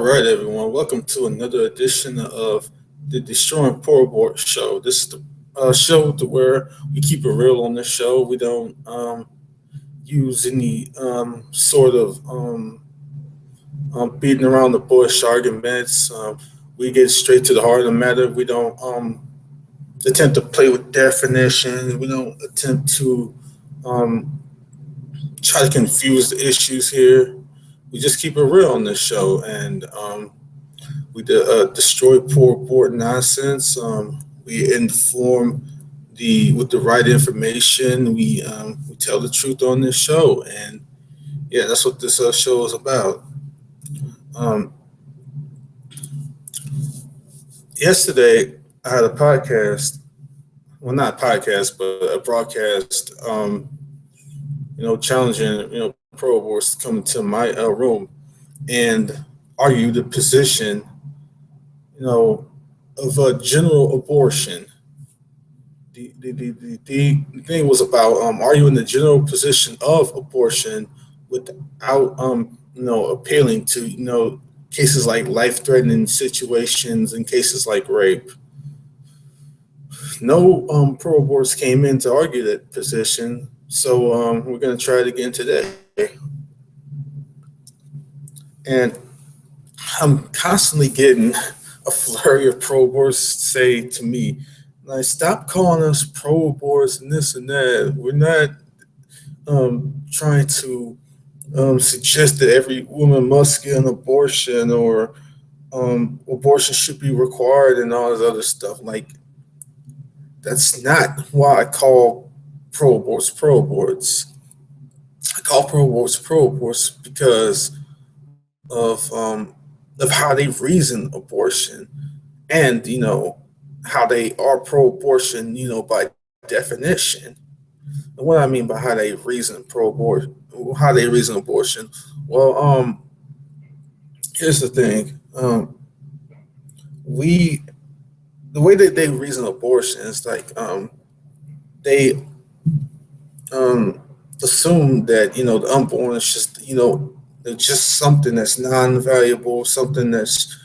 All right, everyone. Welcome to another edition of the Destroying Pro-Aborts show. This is the show to where we keep it real on this show. We don't use any sort of beating around the bush arguments. We get straight to the heart of the matter. We don't attempt to play with definitions. We don't attempt to um, try to confuse the issues here. We just keep it real on this show, and we destroy poor abort nonsense. We inform the with the right information. We tell the truth on this show, and yeah, that's what this show is about. Um, Yesterday, I had a podcast. Well, not a podcast, but a broadcast. Challenging pro aborts to come into my room and argue the position, you know, of a general abortion. The thing was about arguing the general position of abortion without appealing to cases like life threatening situations and cases like rape. No pro aborts came in to argue that position, so we're going to try it again today. And I'm constantly getting a flurry of pro aborts say to me, like, stop calling us pro aborts and this and that. We're not trying to suggest that every woman must get an abortion or abortion should be required and all this other stuff. Like, that's not why I call pro aborts pro aborts. I call pro aborts pro aborts because of how they reason abortion, and how they are pro-abortion, by definition. And what I mean by how they reason pro-abortion, how they reason abortion. Well, here's the thing. We The way that they reason abortion is like they um, assume that the unborn is just it's just something that's non-valuable, something that's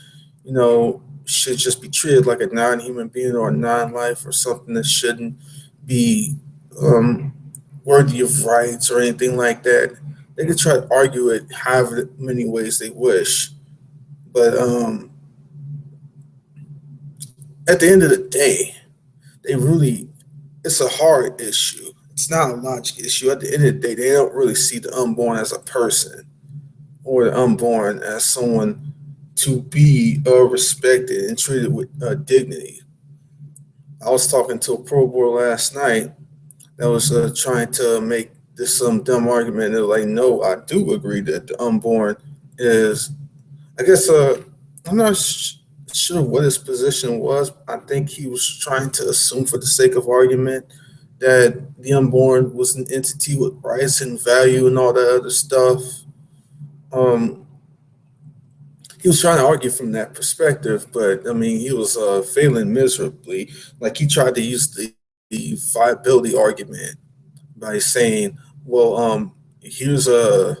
should just be treated like a non-human being or a non-life, or something that shouldn't be um, worthy of rights or anything like that. They could try to argue it however many ways they wish, but at the end of the day, they really it's a hard issue. It's not a logic issue. At the end of the day, they don't really see the unborn as a person or the unborn as someone to be respected and treated with dignity. I was talking to a pro boy last night that was trying to make this some dumb argument. They're like, no, I do agree that the unborn is, I guess, I'm not sure what his position was. I think he was trying to assume, for the sake of argument, that the unborn was an entity with rights and value and all that other stuff. Um, he was trying to argue from that perspective, but I mean, he was failing miserably. Like, he tried to use the viability argument by saying, "Well, here's my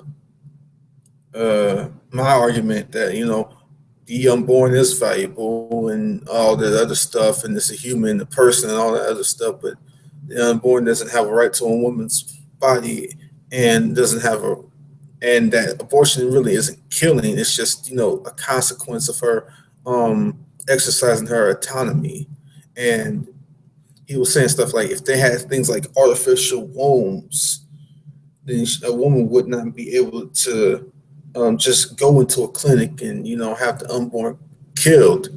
argument that the unborn is valuable and all that other stuff, and it's a human, a person, and all that other stuff, but the unborn doesn't have a right to a woman's body and doesn't have a and that abortion really isn't killing. It's just a consequence of her exercising her autonomy." And he was saying stuff like, if they had things like artificial wombs, then a woman would not be able to just go into a clinic and have the unborn killed.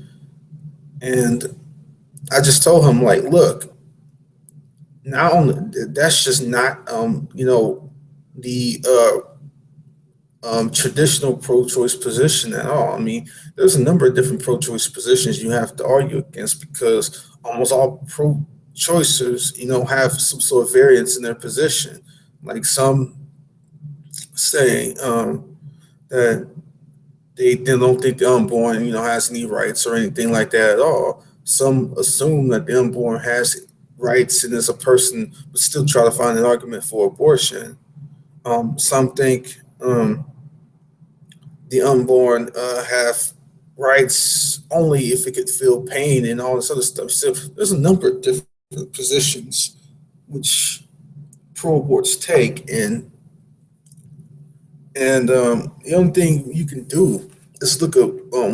And I just told him, like, look, not only that's just not the traditional pro-choice position at all. I mean, there's a number of different pro-choice positions you have to argue against, because almost all pro-choicers, have some sort of variance in their position. Like, some say that they don't think the unborn, has any rights or anything like that at all. Some assume that the unborn has rights and is a person, but still try to find an argument for abortion. Some think the unborn have rights only if it could feel pain and all this other stuff. So there's a number of different positions which pro-aborts take, and the only thing you can do is look at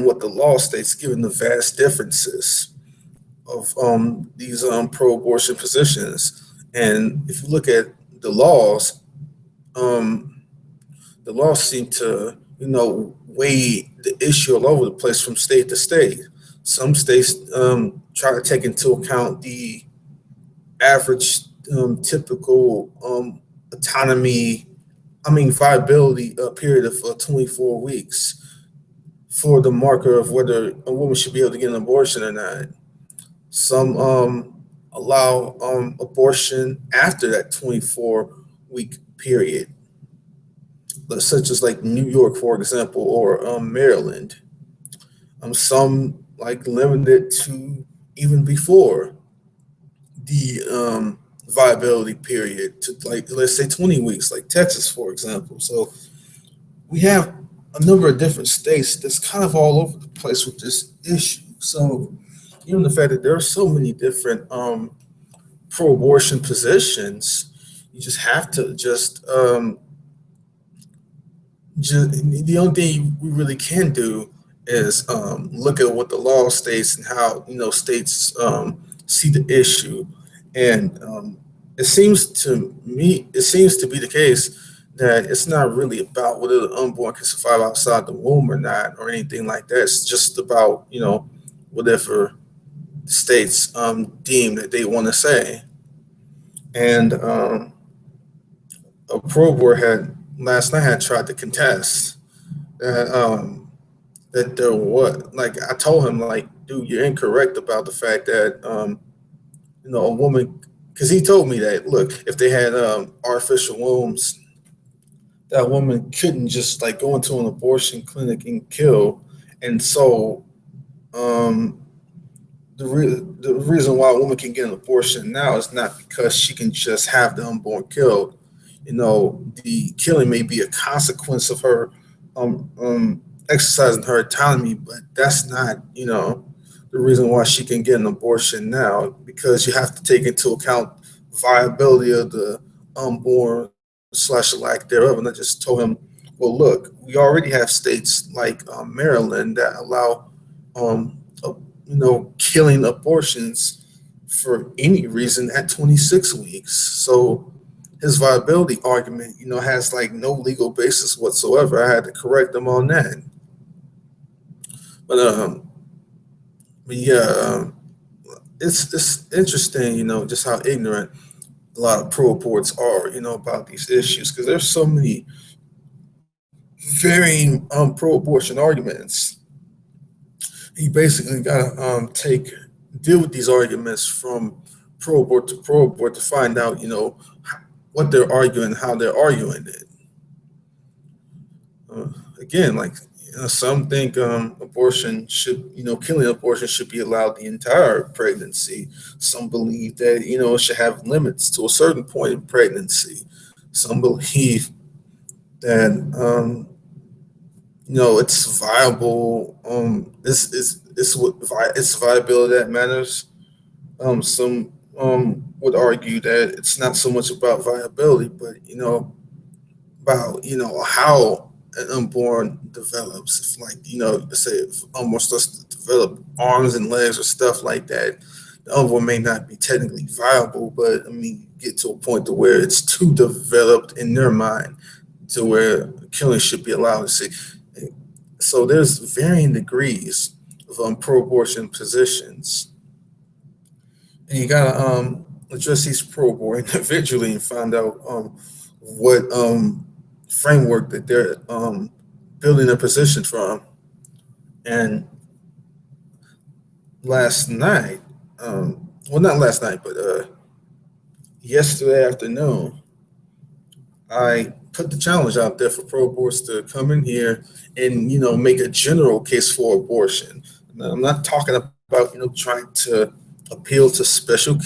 what the law states, given the vast differences of these pro-abortion positions. And if you look at the laws, um, the laws seem to, weigh the issue all over the place from state to state. Some states try to take into account the average typical autonomy, viability period of 24 weeks for the marker of whether a woman should be able to get an abortion or not. Some allow abortion after that 24-week period, such as like New York, for example, or Maryland. Some like limit it to even before the viability period to, like, let's say 20 weeks, like Texas, for example. So we have a number of different states that's kind of all over the place with this issue. So even the fact that there are so many different pro-abortion positions, you just have to the only thing we really can do is look at what the law states and how states see the issue. And it seems to be the case that it's not really about whether the unborn can survive outside the womb or not, or anything like that. It's just about whatever states deem that they want to say. And a probe board had last night had tried to contest that there what, like, I told him, like, dude, you're incorrect about the fact that a woman, because he told me that, look, if they had artificial wombs, that woman couldn't just like go into an abortion clinic and kill. And so um the reason why a woman can get an abortion now is not because she can just have the unborn killed. The killing may be a consequence of her exercising her autonomy, but that's not, the reason why she can get an abortion now, because you have to take into account viability of the unborn slash lack thereof. And I just told him, well, look, we already have states like Maryland that allow killing abortions for any reason at 26 weeks. So his viability argument, has like no legal basis whatsoever. I had to correct him on that. But yeah, it's interesting, just how ignorant a lot of pro-aborts are, about these issues, because there's so many varying pro-abortion arguments. You basically got to deal with these arguments from pro-abort to find out, what they're arguing, how they're arguing it. Again, like, some think abortion should, killing abortion should be allowed the entire pregnancy. Some believe that, it should have limits to a certain point in pregnancy. Some believe that, it's viable. It's viability that matters. Some would argue that it's not so much about viability, but about how an unborn develops. If, like, let's say if unborn starts to develop arms and legs or stuff like that, the unborn may not be technically viable, but get to a point to where it's too developed in their mind to where killing should be allowed to see. So there's varying degrees of pro-abortion positions, and you gotta address these pro-abort individually and find out what framework that they're building a position from. And last night, well, not last night, but yesterday afternoon, I put the challenge out there for pro-aborts to come in here and make a general case for abortion. Now, I'm not talking about trying to appeal to special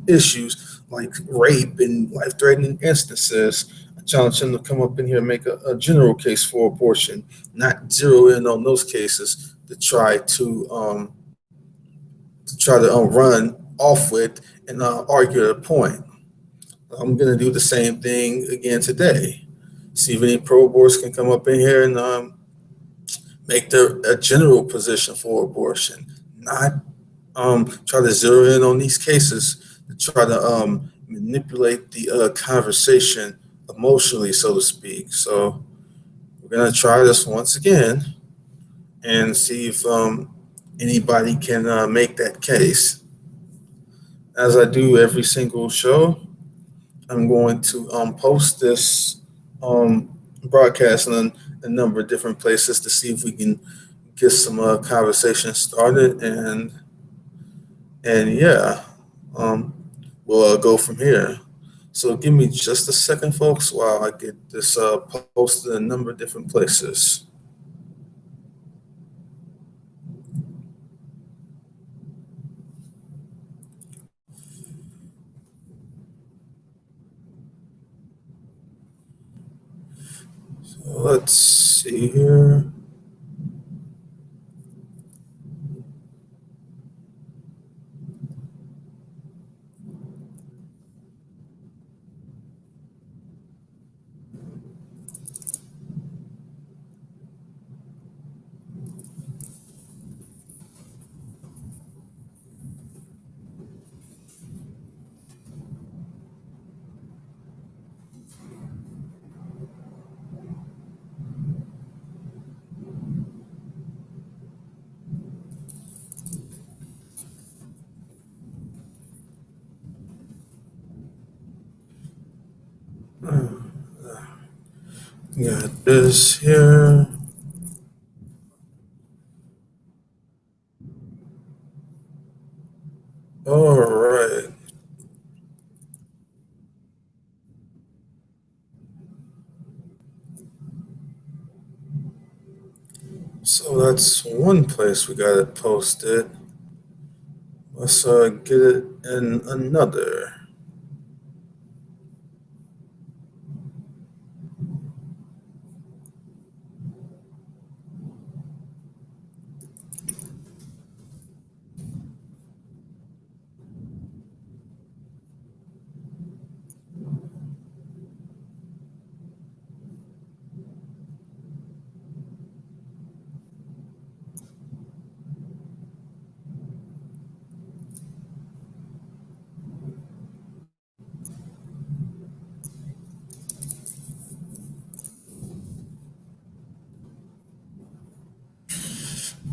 issues like rape and life-threatening instances. challenge him to come up in here and make a general case for abortion, not zero in on those cases to try to run off with and argue a point. I'm going to do the same thing again today. See if any pro-aborts can come up in here and make their a general position for abortion, not try to zero in on these cases to try to manipulate the conversation emotionally, so to speak. So we're going to try this once again and see if anybody can make that case. As I do every single show, I'm going to post this broadcast in a number of different places to see if we can get some conversation started, and yeah, um, we'll go from here. So give me just a second, folks, while I get this posted in a number of different places. So let's see here. Got this here. All right. So that's one place we got it posted. Let's get it in another.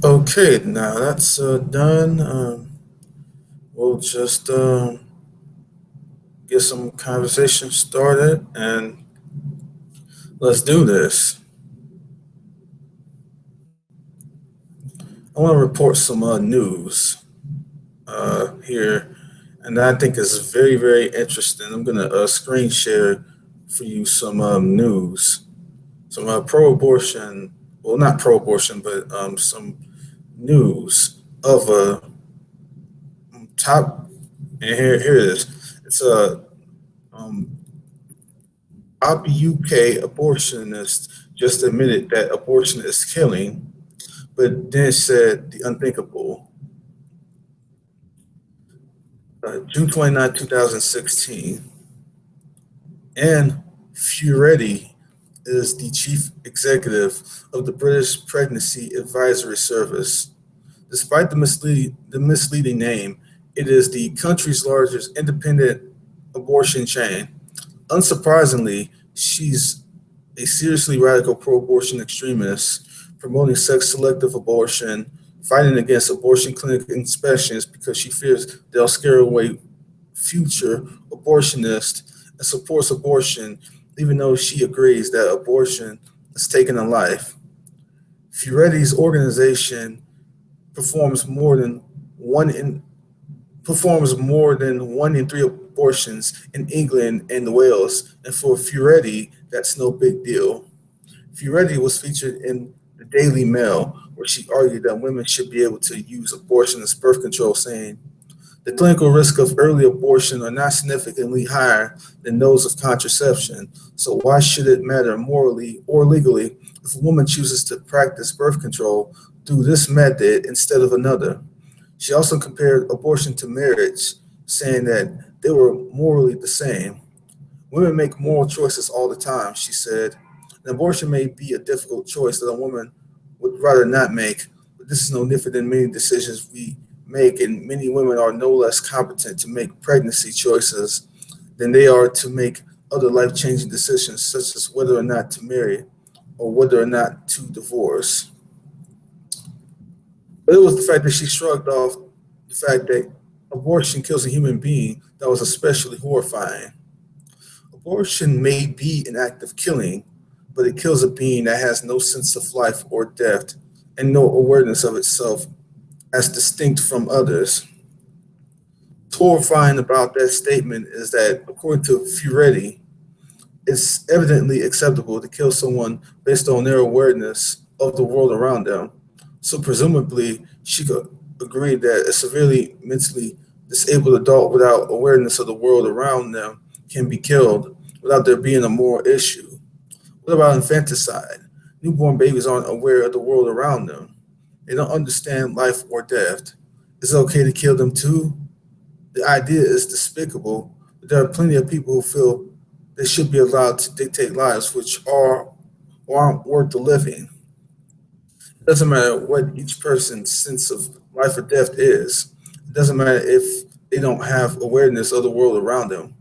Okay, now that's done. We'll just get some conversation started and let's do this. I want to report some news here, and I think is very, very interesting. I'm going to screen share for you some news, some pro-abortion, well, not pro-abortion, but some news of a top. And here it is. It's a top UK abortionist just admitted that abortion is killing, but then said the unthinkable. June 29, 2016, Anne Furedi is the chief executive of the British Pregnancy Advisory Service. Despite the misleading name, it is the country's largest independent abortion chain. Unsurprisingly, she's a seriously radical pro-abortion extremist, promoting sex-selective abortion, fighting against abortion clinic inspections because she fears they'll scare away future abortionists, and supports abortion even though she agrees that abortion is taking a life. Furedi's organization performs more than one in performs more than 1 in 3 abortions in England and Wales, and for Furedi, that's no big deal. Furedi was featured in the Daily Mail, where she argued that women should be able to use abortion as birth control, saying, The clinical risks of early abortion are not significantly higher than those of contraception, so why should it matter morally or legally if a woman chooses to practice birth control through this method instead of another? She also compared abortion to marriage, saying that they were morally the same. Women make moral choices all the time, she said. An abortion may be a difficult choice that a woman would rather not make, but this is no different than many decisions we make, and many women are no less competent to make pregnancy choices than they are to make other life changing decisions, such as whether or not to marry or whether or not to divorce. But it was the fact that she shrugged off the fact that abortion kills a human being that was especially horrifying. Abortion may be an act of killing, but it kills a being that has no sense of life or death and no awareness of itself as distinct from others. Horrifying about that statement is that, according to Furetti, it's evidently acceptable to kill someone based on their awareness of the world around them. So presumably, she could agree that a severely mentally disabled adult without awareness of the world around them can be killed without there being a moral issue. What about infanticide? Newborn babies aren't aware of the world around them. They don't understand life or death. Is it okay to kill them too? The idea is despicable, but there are plenty of people who feel they should be allowed to dictate lives which are or aren't worth the living. It doesn't matter what each person's sense of life or death is. It doesn't matter if they don't have awareness of the world around them.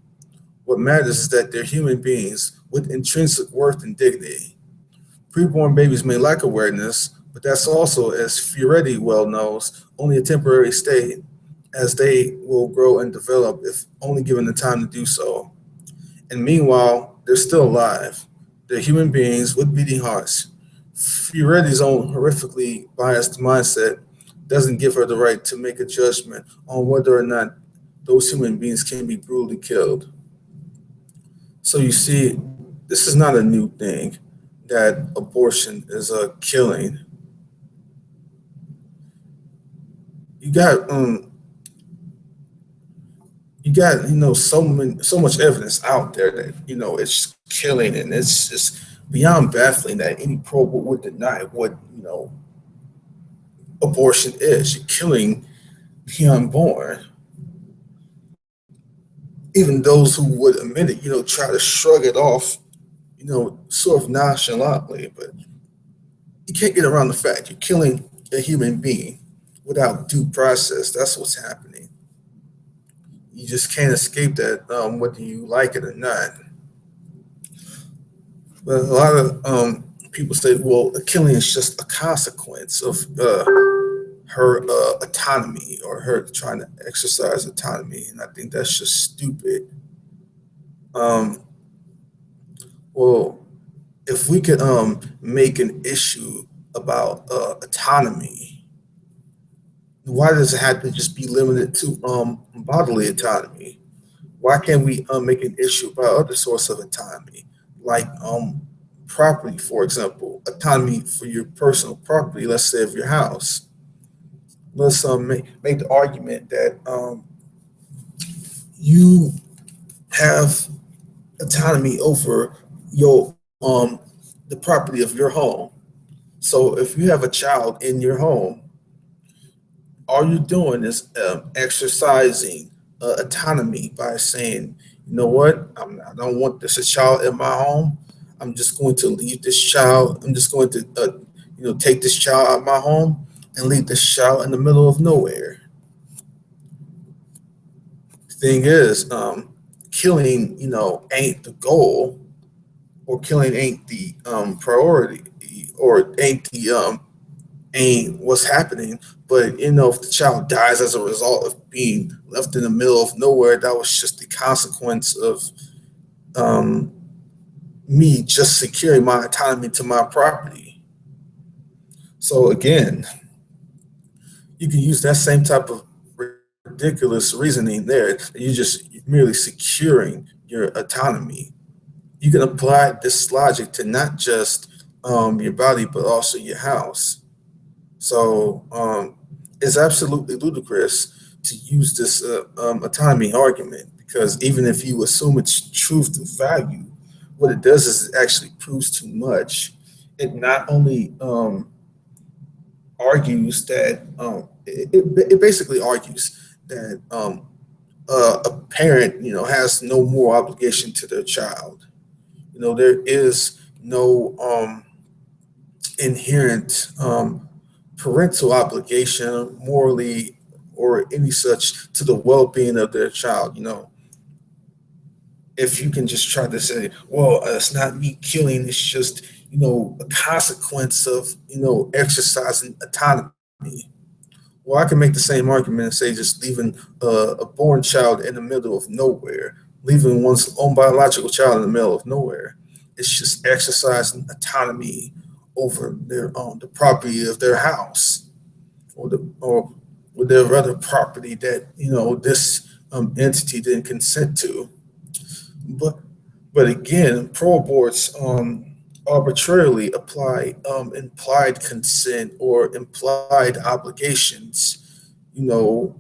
What matters is that they're human beings with intrinsic worth and dignity. Preborn babies may lack awareness, but that's also, as Fioretti well knows, only a temporary state, as they will grow and develop if only given the time to do so. And meanwhile, they're still alive. They're human beings with beating hearts. Fioretti's own horrifically biased mindset doesn't give her the right to make a judgment on whether or not those human beings can be brutally killed. So you see, this is not a new thing that abortion is a killing. You got so much evidence out there that it's killing, and it's just beyond baffling that any pro would deny what abortion is. You're killing the unborn. Even those who would admit it, try to shrug it off, sort of nonchalantly, but you can't get around the fact you're killing a human being without due process. That's what's happening. You just can't escape that, whether you like it or not. But a lot of people say, well, the killing is just a consequence of her autonomy, or her trying to exercise autonomy. And I think that's just stupid. Um, well, if we could make an issue about autonomy, why does it have to just be limited to bodily autonomy? Why can't we make an issue about other source of autonomy, like property, for example, autonomy for your personal property, let's say of your house? Let's make the argument that you have autonomy over your the property of your home. So if you have a child in your home, all you're doing is exercising autonomy by saying, you know what, I don't want this a child in my home. I'm just going to leave this child. I'm just going to, take this child out of my home and leave this child in the middle of nowhere. The thing is, killing, ain't the goal, or killing ain't the priority, or ain't what's happening. But if the child dies as a result of being left in the middle of nowhere, that was just the consequence of um, me just securing my autonomy to my property. So again, you can use that same type of ridiculous reasoning there. You're just merely securing your autonomy. You can apply this logic to not just your body, but also your house. So it's absolutely ludicrous to use this autonomy argument, because even if you assume its truth and value, what it does is it actually proves too much. It not only argues that it basically argues that a parent, has no moral obligation to their child. There is no inherent parental obligation, morally or any such, to the well-being of their child. If you can just try to say, well, it's not me killing, it's just a consequence of exercising autonomy. Well, I can make the same argument and say just leaving a born child in the middle of nowhere, leaving one's own biological child in the middle of nowhere. It's just exercising autonomy over the property of their house, or with their other property that this entity didn't consent to. But but again, pro-aborts arbitrarily apply implied consent or implied obligations, you know,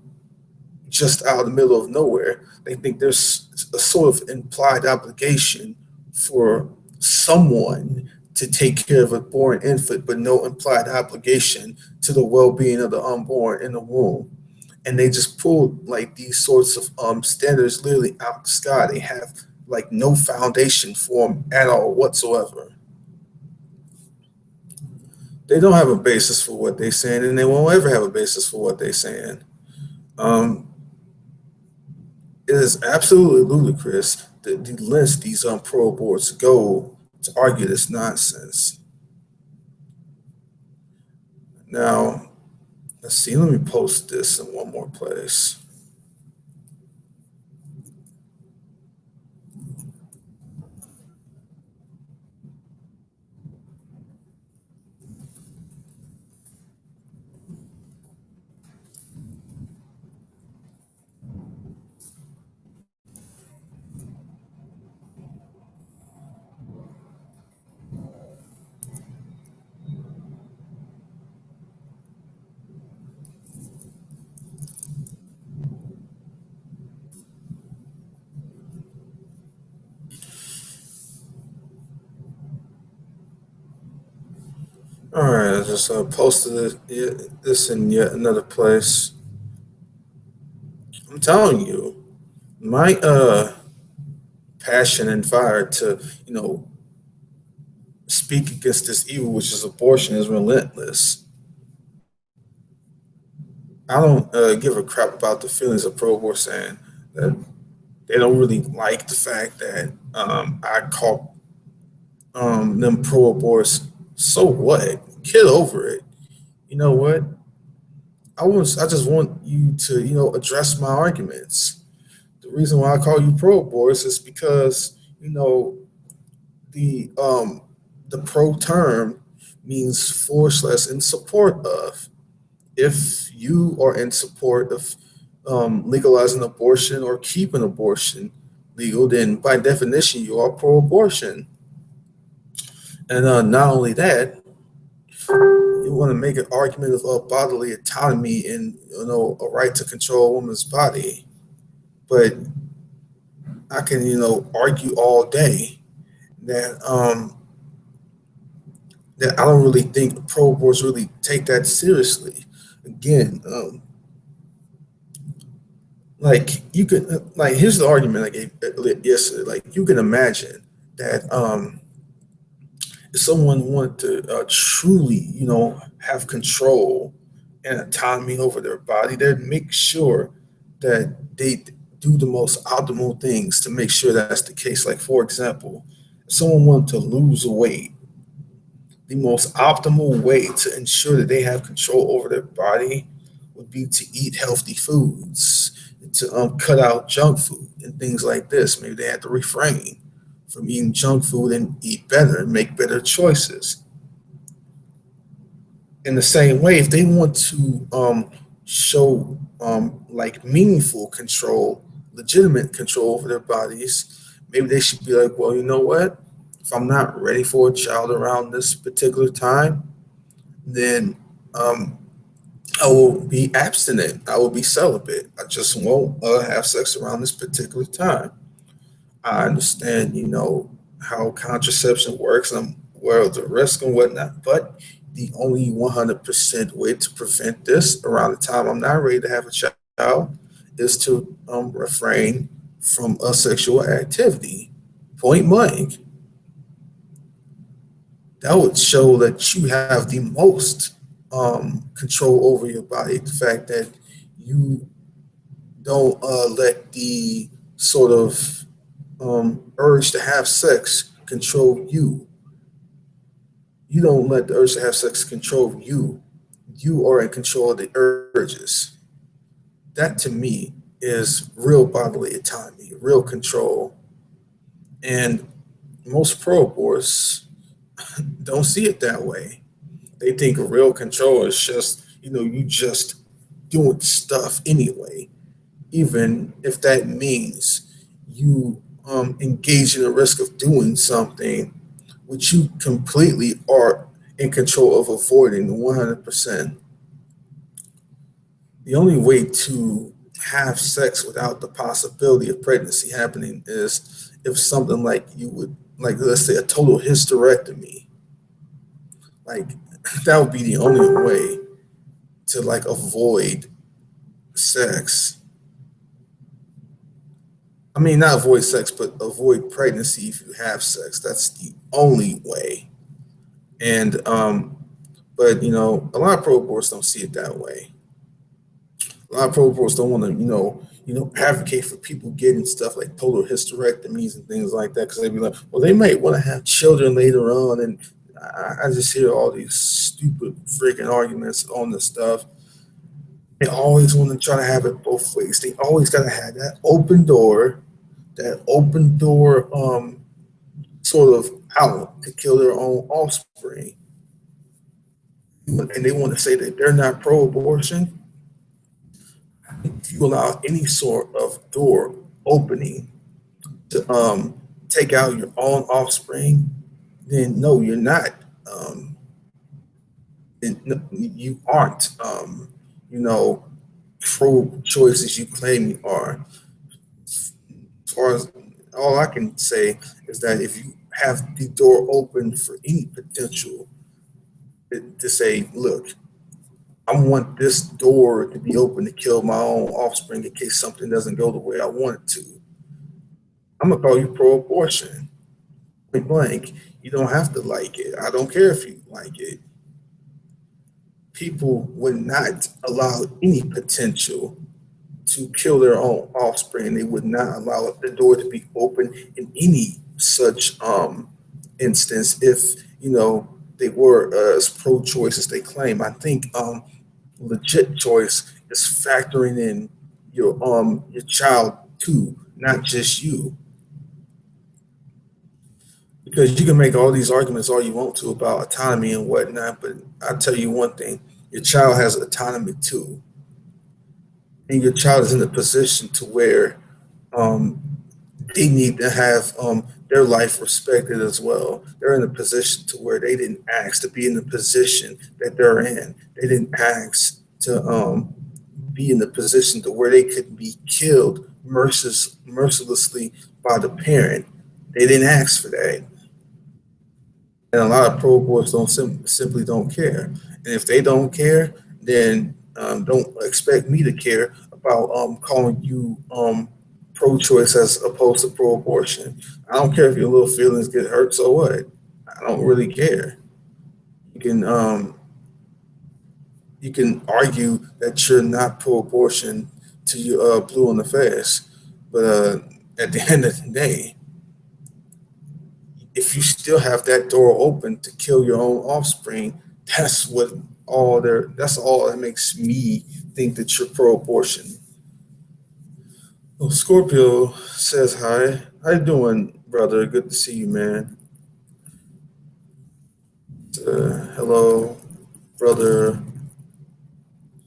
just out in the middle of nowhere. They think there's a sort of implied obligation for someone to take care of a born infant, but no implied obligation to the well-being of the unborn in the womb. And they just pull like these sorts of standards literally out the sky. They have like no foundation for them at all whatsoever. They don't have a basis for what they're saying, and they won't ever have a basis for what they're saying. Um, it is absolutely ludicrous that the lengths these pro-aborts go to argue this nonsense. Now, let's see. Let me post this in one more place. All right, I just posted this in yet another place. I'm telling you, my passion and fire to speak against this evil, which is abortion, is relentless. I don't give a crap about the feelings of pro-abortion saying that they don't really like the fact that I call them pro-aborts. So what? Get over it. You know what? I just want you to address my arguments. The reason why I call you pro-aborts is because the pro term means for slash in support of. If you are in support of legalizing abortion or keeping abortion legal, then by definition you are pro-abortion. And not only that, you want to make an argument of bodily autonomy and a right to control a woman's body, but I can argue all day that that I don't really think pro-aborts really take that seriously. Again, like you could like here's the argument I gave yesterday. Like you can imagine that if someone wanted to truly, have control and autonomy over their body, they'd make sure that they do the most optimal things to make sure that's the case. Like for example, if someone wanted to lose weight, the most optimal way to ensure that they have control over their body would be to eat healthy foods, to cut out junk food and things like this. Maybe they have to refrain from eating junk food and eat better and make better choices. In the same way, if they want to show like meaningful control, legitimate control over their bodies, maybe they should be like, well, you know what? If I'm not ready for a child around this particular time, then I will be abstinent. I will be celibate. I just won't have sex around this particular time. I understand, how contraception works. I'm aware of the risk and whatnot, but the only 100% way to prevent this around the time I'm not ready to have a child is to refrain from a sexual activity. Point blank. That would show that you have the most control over your body. The fact that you don't let the sort of urge to have sex control you. You don't let the urge to have sex control you. You are in control of the urges. That to me is real bodily autonomy, real control. And most pro-aborts don't see it that way. They think real control is just, you just doing stuff anyway, even if that means you engage in the risk of doing something which you completely are in control of avoiding 100%. The only way to have sex without the possibility of pregnancy happening is if something like you would, like, let's say, a total hysterectomy. Like, that would be the only way to, like, avoid sex. I mean, not avoid sex, but avoid pregnancy if you have sex. That's the only way. And but a lot of pro boards don't see it that way. A lot of pro boards don't want to, advocate for people getting stuff like total hysterectomies and things like that, because they'd be like, well, they might want to have children later on, and I just hear all these stupid freaking arguments on this stuff. They always want to try to have it both ways. They always got to have that open door sort of out to kill their own offspring. And they want to say that they're not pro-abortion. If you allow any sort of door opening to take out your own offspring, then no, you're not. Um, you aren't, you know, pro-choice as you claim you are. As far as all I can say is that if you have the door open for any potential to say, look, I want this door to be open to kill my own offspring in case something doesn't go the way I want it to, I'm gonna call you pro-abortion. Point blank. You don't have to like it. I don't care if you like it. People would not allow any potential to kill their own offspring. They would not allow the door to be open in any such instance if they were as pro-choice as they claim. I think legit choice is factoring in your child too, not just you. Because you can make all these arguments all you want to about autonomy and whatnot, but I'll tell you one thing: your child has autonomy too, and your child is in a position to where um, they need to have their life respected as well. They're in a position to where they didn't ask to be in the position that they're in. They didn't ask to be in the position to where they could be killed mercilessly by the parent. They didn't ask for that. And a lot of pro boards don't simply don't care. And if they don't care, then don't expect me to care about calling you pro-choice as opposed to pro-abortion. I don't care if your little feelings get hurt. So what? I don't really care. You can you can argue that you're not pro-abortion till you blue in the face, but at the end of the day, if you still have that door open to kill your own offspring, that's what all there. That's all that makes me think that you're pro-abortion. Well, Scorpio says hi. How you doing, brother? Good to see you, man. Hello, brother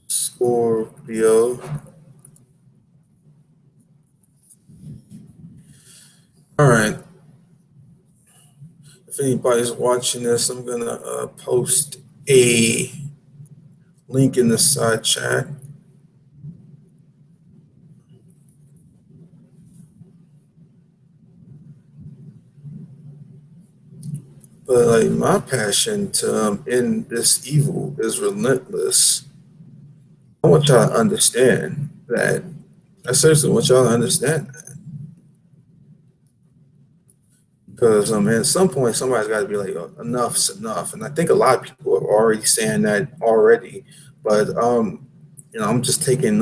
Scorpio. All right. If anybody's watching this, I'm gonna post a link in the side chat. But like my passion to end this evil is relentless. I want y'all to understand that. I seriously want y'all to understand that. Because at some point somebody's got to be like, "Oh, enough's enough," and I think a lot of people are already saying that already. But I'm just taking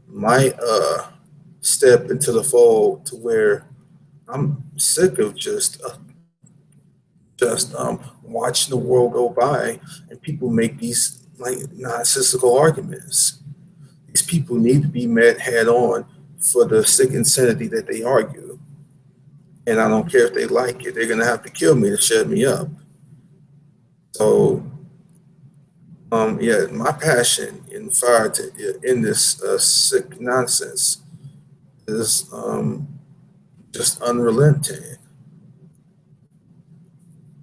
my step into the fold to where I'm sick of just watching the world go by and people make these like nonsensical arguments. These people need to be met head on for the sick insanity that they argue. And I don't care if they like it; they're gonna have to kill me to shut me up. So, yeah, my passion and fire to end this sick nonsense is just unrelenting.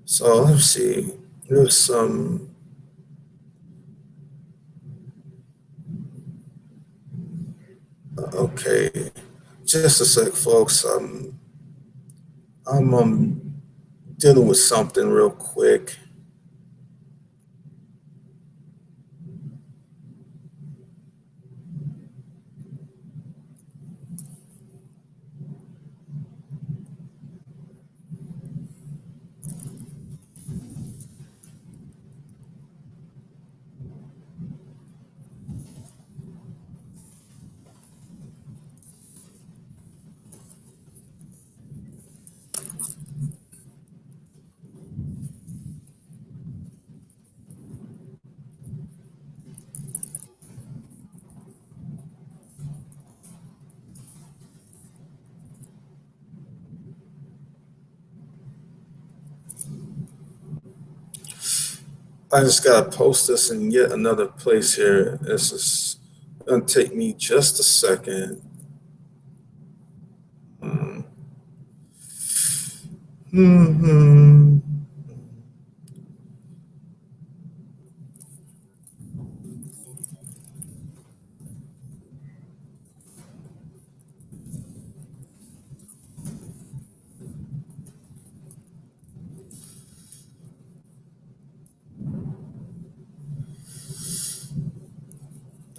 So let's see. There's some. Okay, just a sec, folks. I'm dealing with something real quick. I just gotta post this in yet another place here. This is gonna take me just a second. Hmm. Hmm.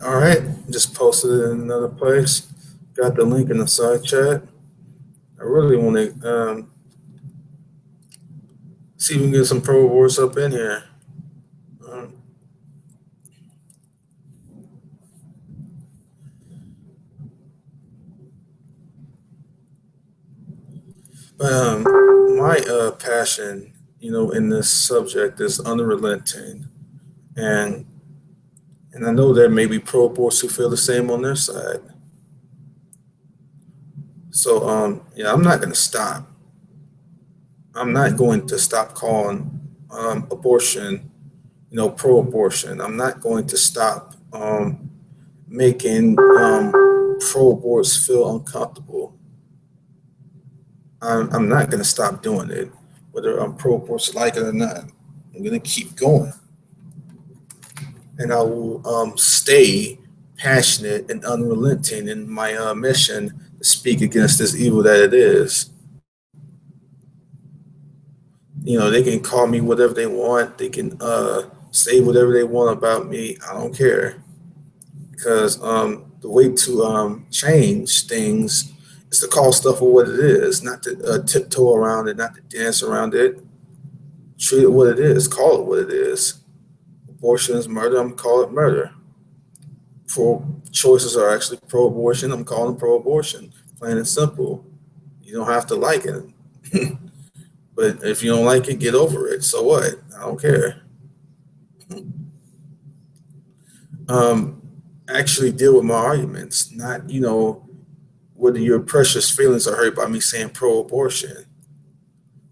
All right, just posted it in another place. Got the link in the side chat. I really want to see if we can get some Pro-Aborts up in here. Um, my passion, in this subject is unrelenting, and I know there may be Pro-Aborts who feel the same on their side. So yeah, I'm not going to stop. I'm not going to stop calling abortion, pro-abortion. I'm not going to stop making pro-aborts feel uncomfortable. I'm not going to stop doing it, whether pro-aborts like it or not. I'm going to keep going, and I will stay passionate and unrelenting in my mission to speak against this evil that it is. They can call me whatever they want. They can say whatever they want about me. I don't care, because the way to change things is to call stuff for what it is, not to tiptoe around it, not to dance around it. Treat it what it is. Call it what it is. Abortion is murder. I'm gonna call it murder. Pro choices are actually pro-abortion. I'm calling pro-abortion. Plain and simple. You don't have to like it, but if you don't like it, get over it. So what? I don't care. um, Actually deal with my arguments, not, whether your precious feelings are hurt by me saying pro abortion.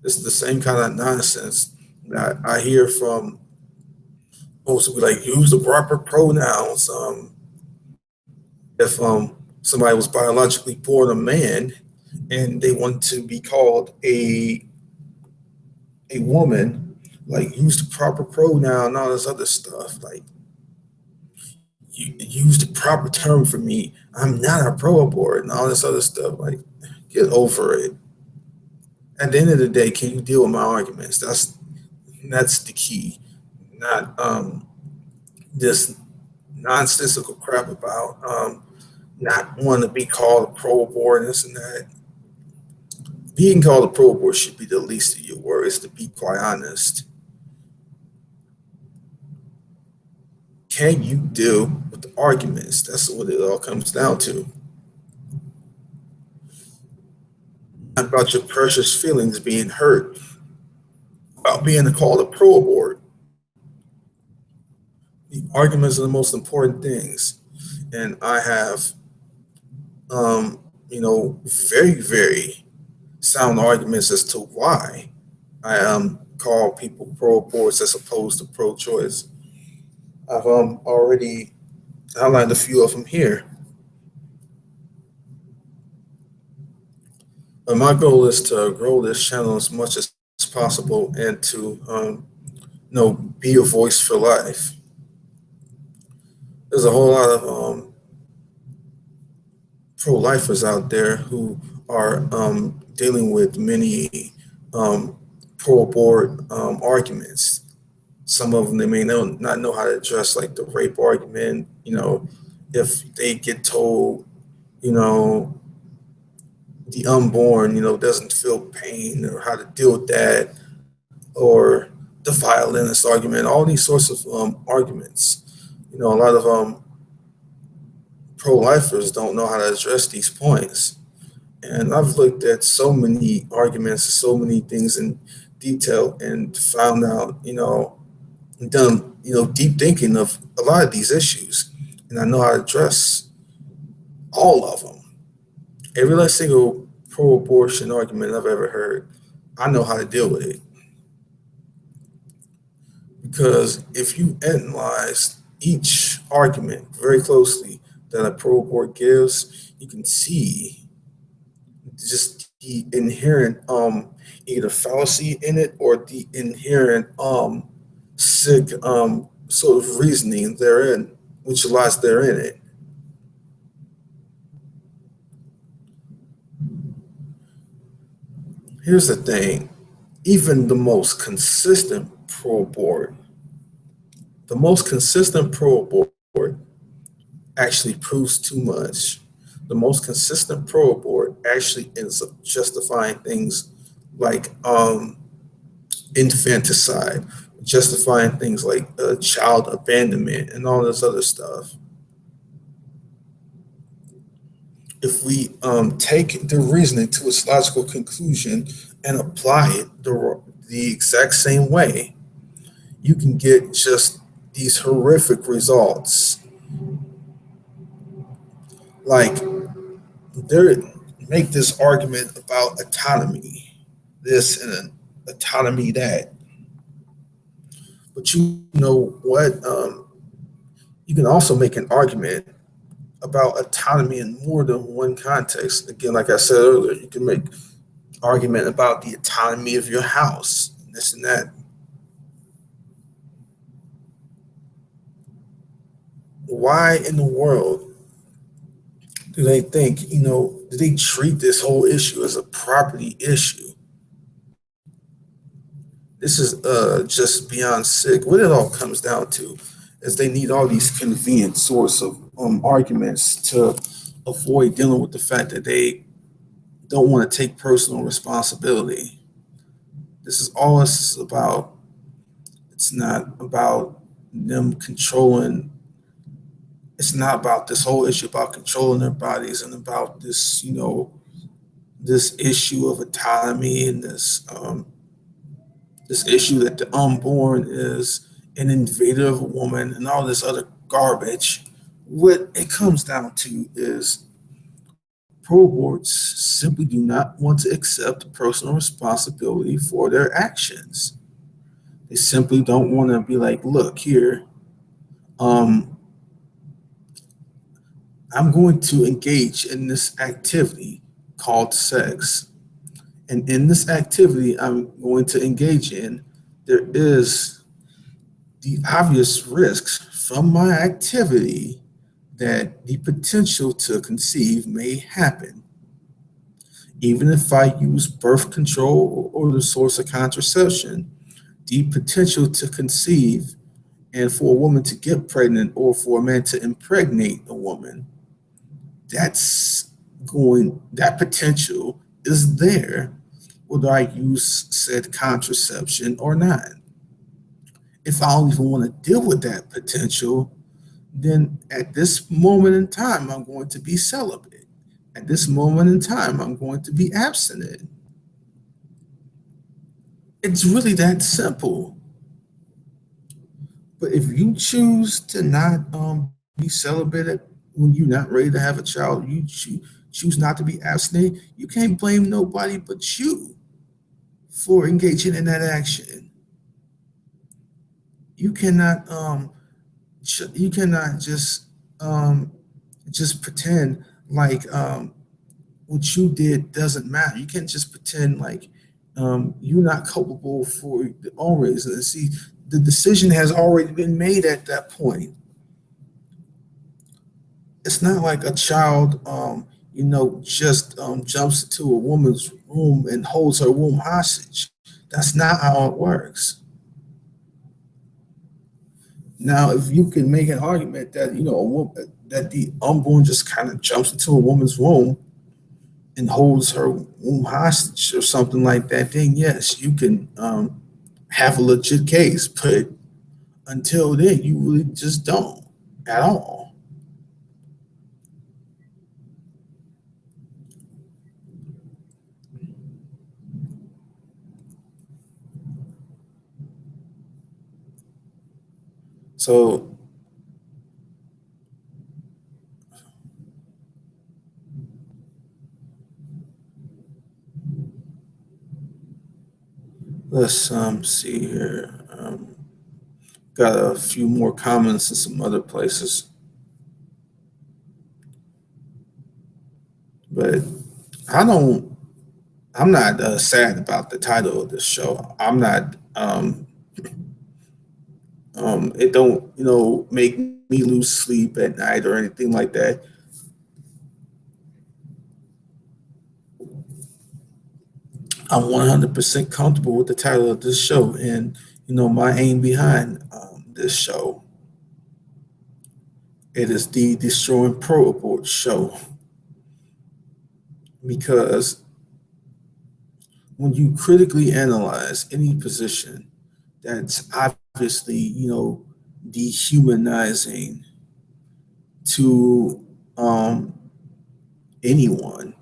This is the same kind of nonsense that I hear from folks who be like, use the proper pronouns. If somebody was biologically born a man and they want to be called a woman, like use the proper pronoun and all this other stuff. Like, use the proper term for me. I'm not a pro-abort and all this other stuff. Like, get over it. At the end of the day, can you deal with my arguments? That's the key. Not this nonsensical crap about not wanting to be called a pro-abort and this and that. Being called a pro-abort should be the least of your worries, to be quite honest. Can you deal with the arguments? That's what it all comes down to. About your precious feelings being hurt, about being called a pro-abort. The arguments are the most important things. And I have, um, very, very sound arguments as to why I call people pro-aborts as opposed to pro-choice. I've already outlined a few of them here. But my goal is to grow this channel as much as possible and to, be a voice for life. There's a whole lot of pro-lifers out there who are dealing with many pro-abort arguments. Some of them, they may not know how to address, like the rape argument. If they get told, the unborn, doesn't feel pain, or how to deal with that, or the violinist argument, all these sorts of arguments. A lot of pro-lifers don't know how to address these points. And I've looked at so many arguments, so many things in detail, and found out, done, deep thinking of a lot of these issues. And I know how to address all of them. Every last single pro-abortion argument I've ever heard, I know how to deal with it. Because if you analyze each argument very closely that a pro-abort gives, you can see just the inherent either fallacy in it, or the inherent sick sort of reasoning therein, which lies therein it. Here's the thing, even the most consistent pro-abort actually proves too much. The most consistent pro-abort actually ends up justifying things like infanticide, justifying things like child abandonment and all this other stuff. If we take the reasoning to its logical conclusion and apply it the exact same way, you can get just these horrific results. Like, they make this argument about autonomy, this and autonomy that. But you know what? You can also make an argument about autonomy in more than one context. Again, like I said earlier, you can make argument about the autonomy of your house, this and that. Why in the world do they think, do they treat this whole issue as a property issue? This is just beyond sick. What it all comes down to is they need all these convenient sorts of arguments to avoid dealing with the fact that they don't want to take personal responsibility. This is all this is about. It's not about them controlling. It's not about this whole issue about controlling their bodies, and about this, this issue of autonomy, and this issue that the unborn is an invader of a woman and all this other garbage. What it comes down to is pro-aborts simply do not want to accept personal responsibility for their actions. They simply don't want to be like, look here, I'm going to engage in this activity called sex. And in this activity I'm going to engage in, there is the obvious risks from my activity that the potential to conceive may happen, even if I use birth control or the source of contraception. The potential to conceive and for a woman to get pregnant or for a man to impregnate a woman, that's that potential is there, whether I use said contraception or not. If I don't even want to deal with that potential, then at this moment in time, I'm going to be celibate. At this moment in time, I'm going to be abstinent. It's really that simple. But if you choose to not be celibate when you're not ready to have a child, you choose not to be abstinent, you can't blame nobody but you for engaging in that action. You cannot you cannot um, just pretend like what you did doesn't matter. You can't just pretend like you're not culpable for the own reasons. See, the decision has already been made at that point. It's not like a child, just jumps into a woman's room and holds her womb hostage. That's not how it works. Now, if you can make an argument that a woman, that the unborn just kind of jumps into a woman's womb and holds her womb hostage or something like that, then yes, you can have a legit case. But until then, you really just don't at all. So let's see here. Got a few more comments in some other places, but I don't. I'm not sad about the title of this show. I'm not. It don't make me lose sleep at night or anything like that. I'm 100% comfortable with the title of this show, and my aim behind this show. It is the Destroying Pro-Aborts show, because when you critically analyze any position that's obviously dehumanizing to um, anyone,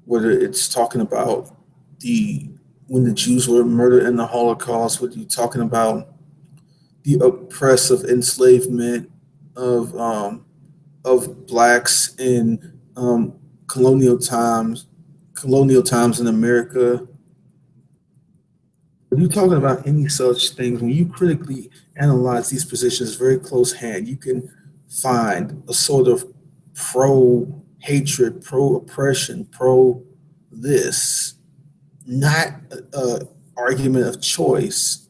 whether it's talking about the when the Jews were murdered in the Holocaust, whether you're talking about the oppressive enslavement of blacks in colonial times, in America. When you're talking about any such things, when you critically analyze these positions very close hand, you can find a sort of pro hatred, pro oppression, pro this, not a argument of choice.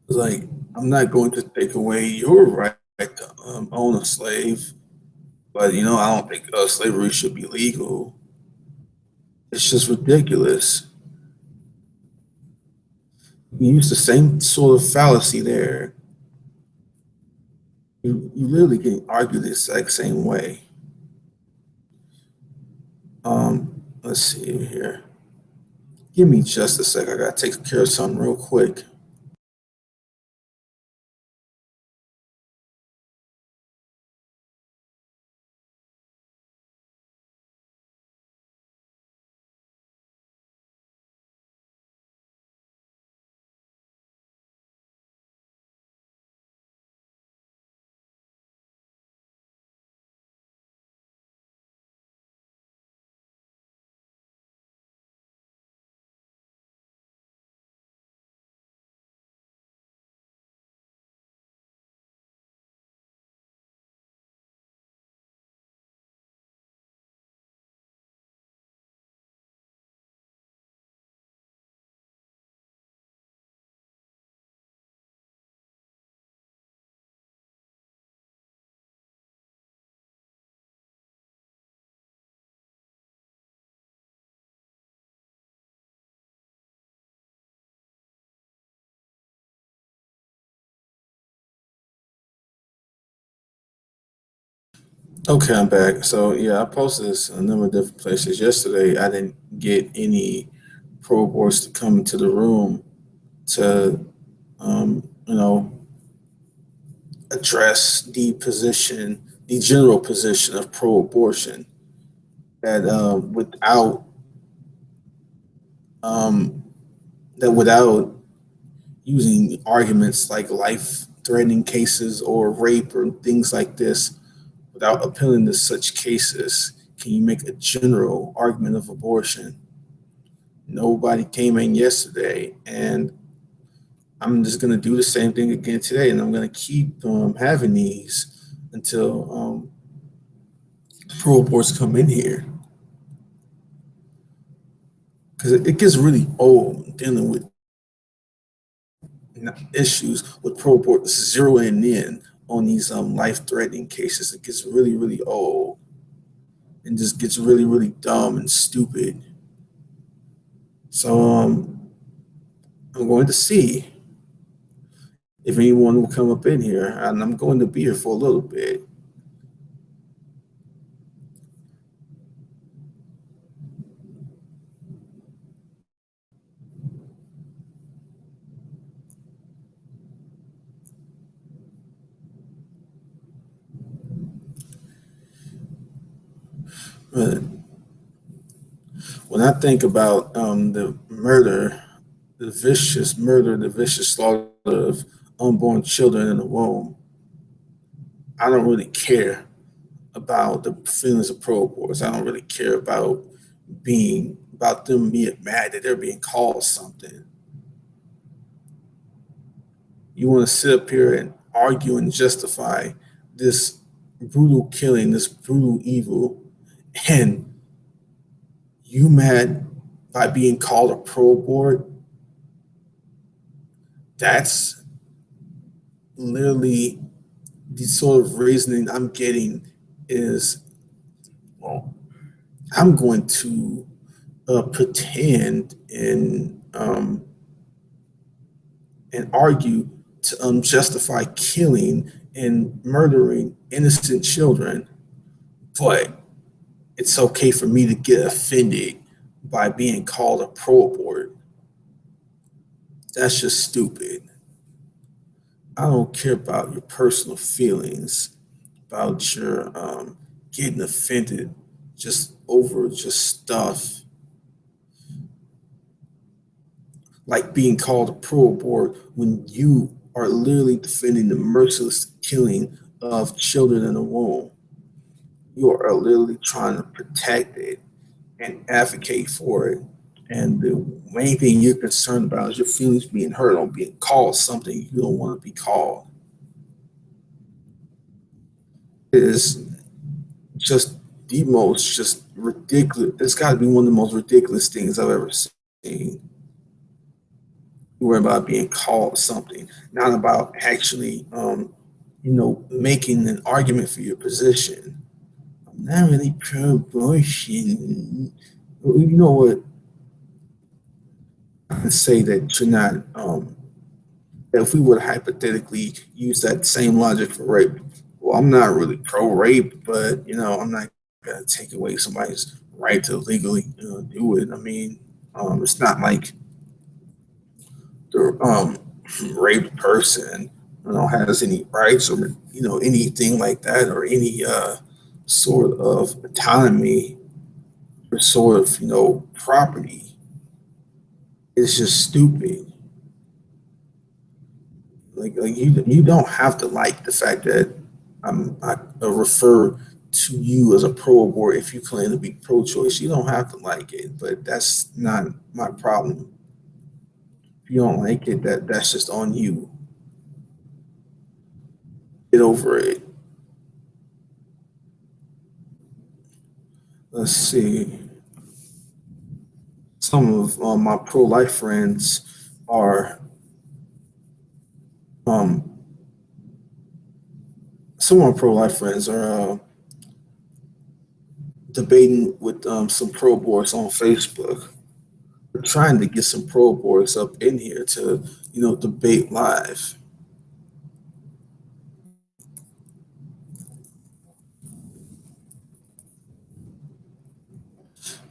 Like, I'm not going to take away your right to own a slave, but I don't think slavery should be legal. It's just ridiculous. You use the same sort of fallacy there. You literally can argue the exact same way. Let's see here. Give me just a sec. I gotta take care of something real quick. Okay, I'm back. So yeah, I posted this in a number of different places. Yesterday, I didn't get any pro boards to come into the room to, you know, address the general position of pro-abortion. That um, without using arguments like life-threatening cases or rape or things like this, without appealing to such cases, can you make a general argument of abortion? Nobody came in yesterday, and I'm just going to do the same thing again today, and I'm going to keep having these until pro aborts come in here, because it gets really old dealing with issues with pro aborts zeroing in on these life-threatening cases. It gets really, really old and just gets really, really dumb and stupid. So I'm going to see if anyone will come up in here, and I'm going to be here for a little bit. But when I think about the vicious slaughter of unborn children in the womb, I don't really care about the feelings of pro aborts. I don't really care about them being mad that they're being called something. You want to sit up here and argue and justify this brutal killing, this brutal evil, and you mad by being called a pro abort? That's literally the sort of reasoning I'm getting is, well, I'm going to pretend and argue to justify killing and murdering innocent children, but it's okay for me to get offended by being called a pro abort. That's just stupid. I don't care about your personal feelings, about your getting offended just over just stuff like being called a pro abort when you are literally defending the merciless killing of children in the womb. You are literally trying to protect it and advocate for it. And the main thing you're concerned about is your feelings being hurt or being called something you don't want to be called. It is just the most just ridiculous. It's got to be one of the most ridiculous things I've ever seen. You worry about being called something, not about actually, making an argument for your position. I'm not really pro-abortion. You know what? I can say that you're not. If we would hypothetically use that same logic for rape, well, I'm not really pro-rape, but I'm not gonna take away somebody's right to legally do it. I mean, it's not like the raped person, has any rights or anything like that or any sort of autonomy or sort of property. It's just stupid. Like you don't have to like the fact that I refer to you as a pro abort if you claim to be pro choice. You don't have to like it, but that's not my problem. If you don't like it, that's just on you. Get over it. Let's see. Some of my pro life friends are um, some of my pro life friends are debating with some pro boards on Facebook. We're trying to get some pro boards up in here to debate live.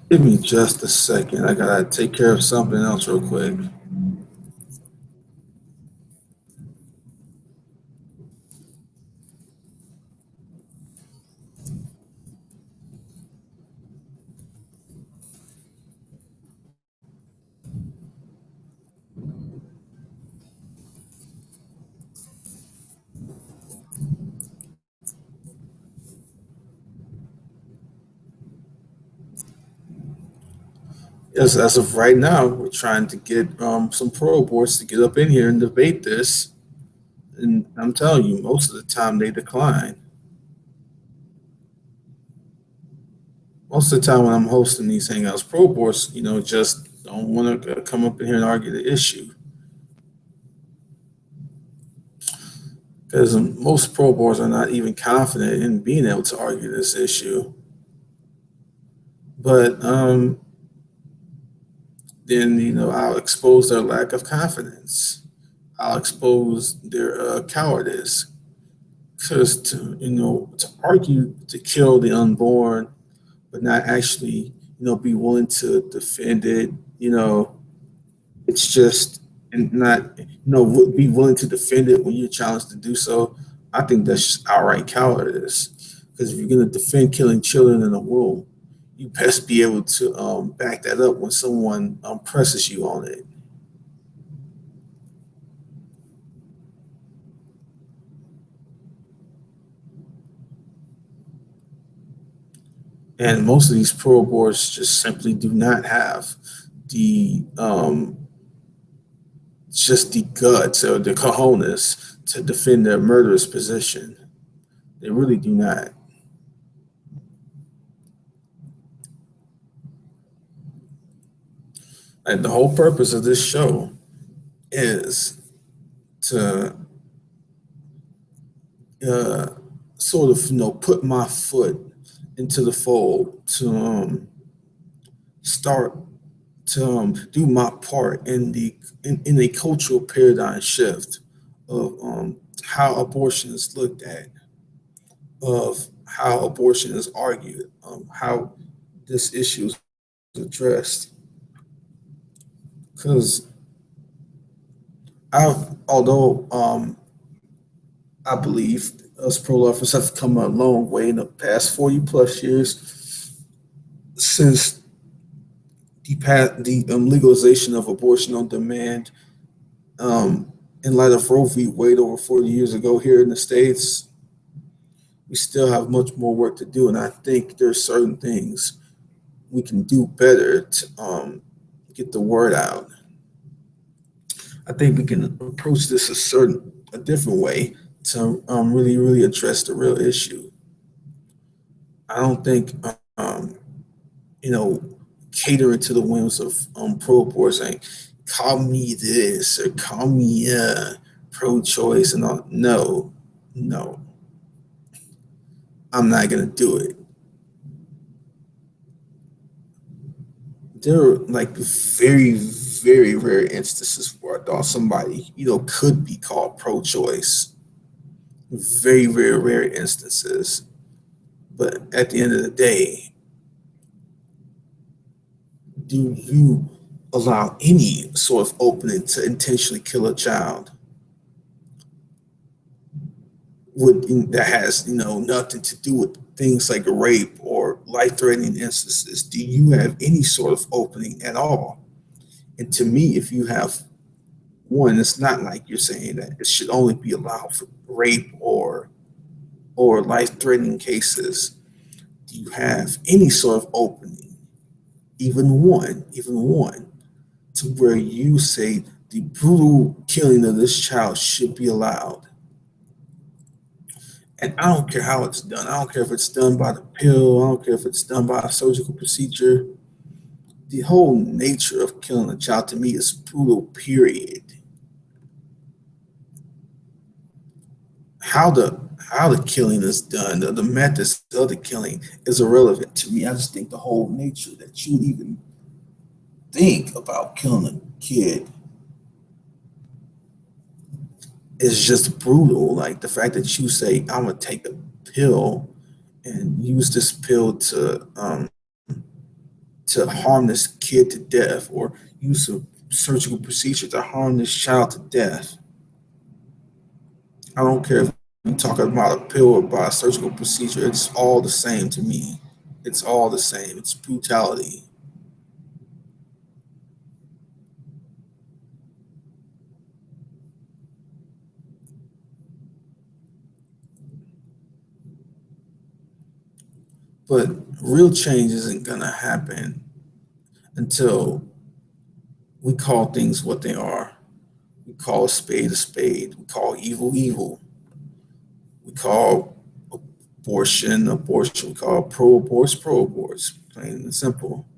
Give me just a second. I gotta take care of something else real quick. As of right now, we're trying to get some pro boards to get up in here and debate this. And I'm telling you, most of the time they decline. Most of the time when I'm hosting these hangouts, pro boards, just don't want to come up in here and argue the issue. Because most pro boards are not even confident in being able to argue this issue. But then, I'll expose their lack of confidence. I'll expose their cowardice. Because to argue to kill the unborn, but not actually, be willing to defend it, it's just, and not, be willing to defend it when you're challenged to do so. I think that's just outright cowardice. Because if you're going to defend killing children in a womb, you best be able to back that up when someone presses you on it. And most of these pro boards just simply do not have the just the guts or the cojones to defend their murderous position. They really do not. Like the whole purpose of this show is to uh, sort of put my foot into the fold to start to do my part in a cultural paradigm shift of how abortion is looked at, of how abortion is argued, how this issue is addressed. Because although I believe us pro-lifers have come a long way in the past 40 plus years since the legalization of abortion on demand, in light of Roe v. Wade over 40 years ago here in the States, we still have much more work to do. And I think there's certain things we can do better to get the word out. I think we can approach this a different way to really, really address the real issue. I don't think, um, you know, catering to the whims of pro-abortion, saying, call me this or call me pro-choice and all. No, no, I'm not gonna do it. There are like very, very rare instances where I thought somebody, could be called pro-choice. Very, very rare instances. But at the end of the day, do you allow any sort of opening to intentionally kill a child that has nothing to do with things like a rape or life-threatening instances? Do you have any sort of opening at all? And to me, if you have one, it's not like you're saying that it should only be allowed for rape or life-threatening cases. Do you have any sort of opening, even one, to where you say the brutal killing of this child should be allowed? And I don't care how it's done. I don't care if it's done by the pill. I don't care if it's done by a surgical procedure. The whole nature of killing a child to me is brutal, period. How the how the killing is done, the methods of the killing is irrelevant to me. I just think the whole nature that you even think about killing a kid is just brutal. Like the fact that you say, I'm gonna take a pill and use this pill to to harm this kid to death or use a surgical procedure to harm this child to death. I don't care if you're talking about a pill or about a surgical procedure, it's all the same to me. It's all the same. It's brutality. But real change isn't going to happen until we call things what they are. We call a spade a spade. We call evil evil. We call abortion abortion. We call pro-aborts pro-aborts. Plain and simple.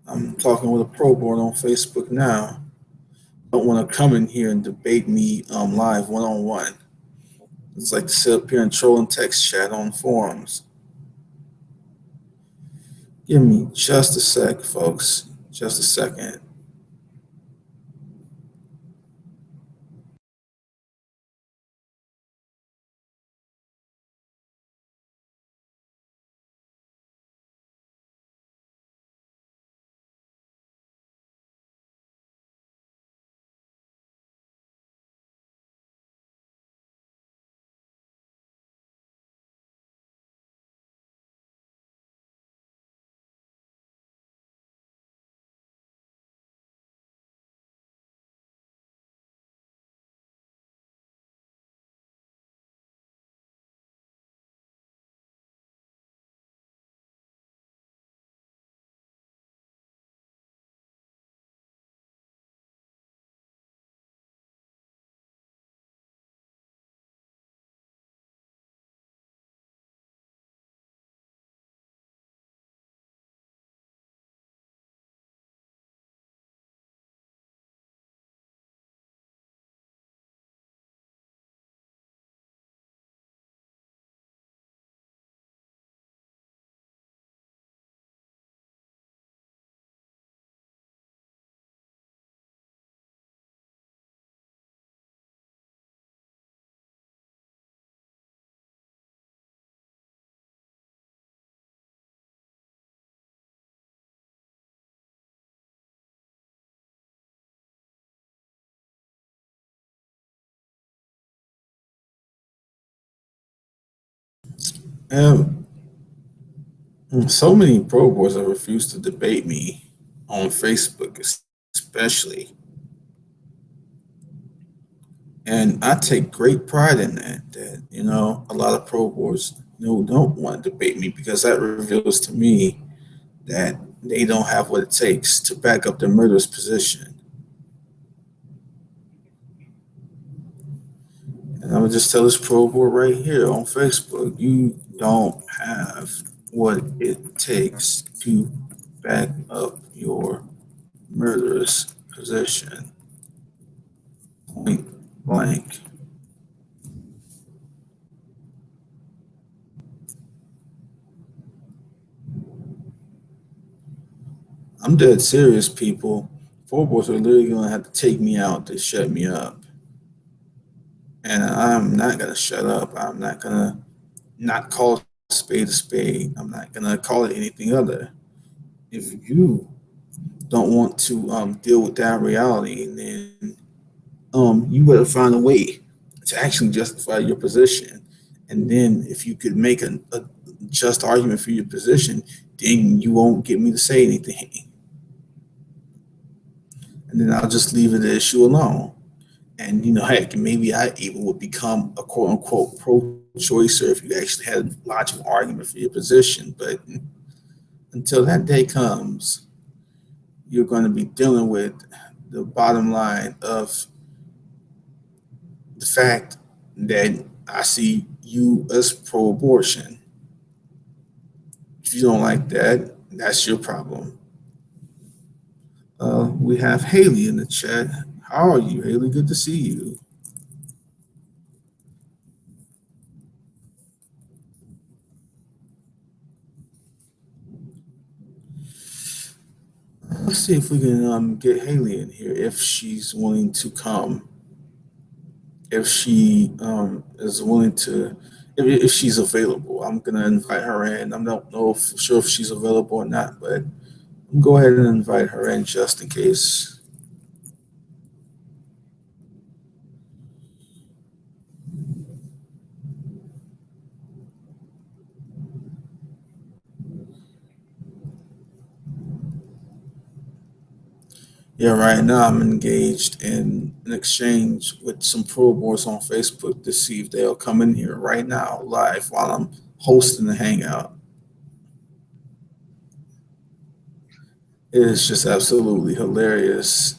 I'm talking with a pro-board on Facebook now. Don't want to come in here and debate me live one on one. It's like to sit up here and troll and text chat on forums. Give me just a sec, folks. Just a second. And so many pro boards have refused to debate me on Facebook, especially. And I take great pride in that. That a lot of pro boards don't want to debate me because that reveals to me that they don't have what it takes to back up their murderous position. And I'm gonna just tell this pro board right here on Facebook, you don't have what it takes to back up your murderous position. Point blank. I'm dead serious, people. Pro boards are literally gonna have to take me out to shut me up. And I'm not gonna shut up. I'm not gonna not call a spade a spade. I'm not gonna call it anything other. If you don't want to deal with that reality, then you better find a way to actually justify your position. And then if you could make a just argument for your position, then you won't get me to say anything. And then I'll just leave the issue alone. And heck, maybe I even would become a quote unquote pro-choicer if you actually had a logical argument for your position. But until that day comes, you're going to be dealing with the bottom line of the fact that I see you as pro-abortion. If you don't like that, that's your problem. We have Haley in the chat. How are you, Haley? Good to see you. Let's see if we can get Haley in here if she's willing to come. if she is willing to, if she's available. I'm gonna invite her in. I don't know for sure if she's available or not, but go ahead and invite her in just in case. Yeah, right now I'm engaged in an exchange with some pro-aborts on Facebook to see if they'll come in here right now live while I'm hosting the hangout. It is just absolutely hilarious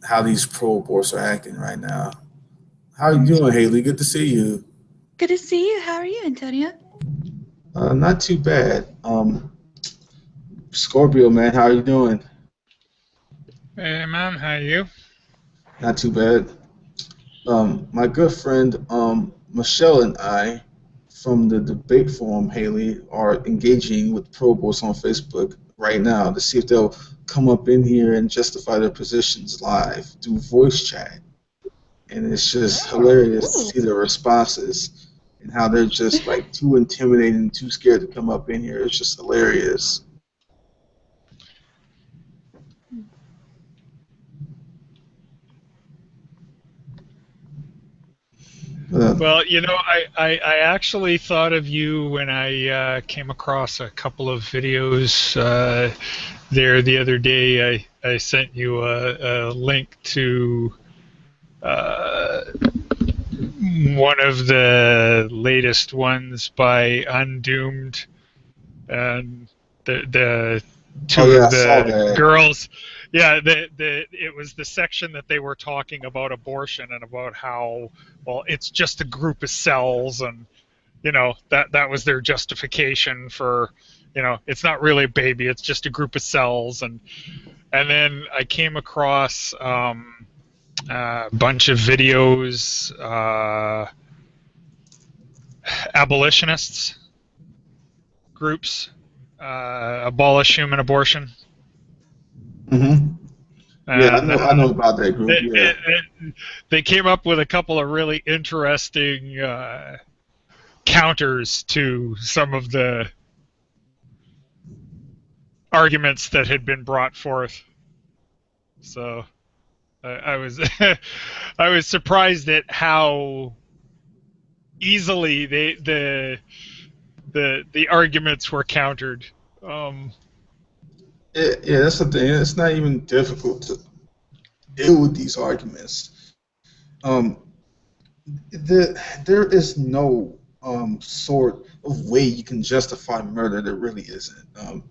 how these pro-aborts are acting right now. How are you doing, Haley? Good to see you. Good to see you. How are you, Antonio? Not too bad. Scorpio, man, how are you doing? Hey man, how are you? Not too bad. My good friend Michelle and I from the debate forum, Haley, are engaging with pro-aborts on Facebook right now to see if they'll come up in here and justify their positions live through voice chat. And it's just hilarious to Ooh. see their responses and how they're just like too intimidating, too scared to come up in here. It's just hilarious. Well, you know, I actually thought of you when I came across a couple of videos there the other day. I sent you a link to one of the latest ones by Undoomed, and the Oh two yeah, of I saw the that. girls. Yeah, it was the section that they were talking about abortion and about how, well, it's just a group of cells, and you know that was their justification for, you know, it's not really a baby, it's just a group of cells. And then I came across a bunch of videos, abolitionists groups, abolish human abortion. Hmm. Yeah, And I know about that group. they, Yeah. they, they came up with a couple of really interesting counters to some of the arguments that had been brought forth. So I was I was surprised at how easily the arguments were countered. Um, Yeah, that's the thing. It's not even difficult to deal with these arguments. Um, there is no sort of way you can justify murder. There really isn't.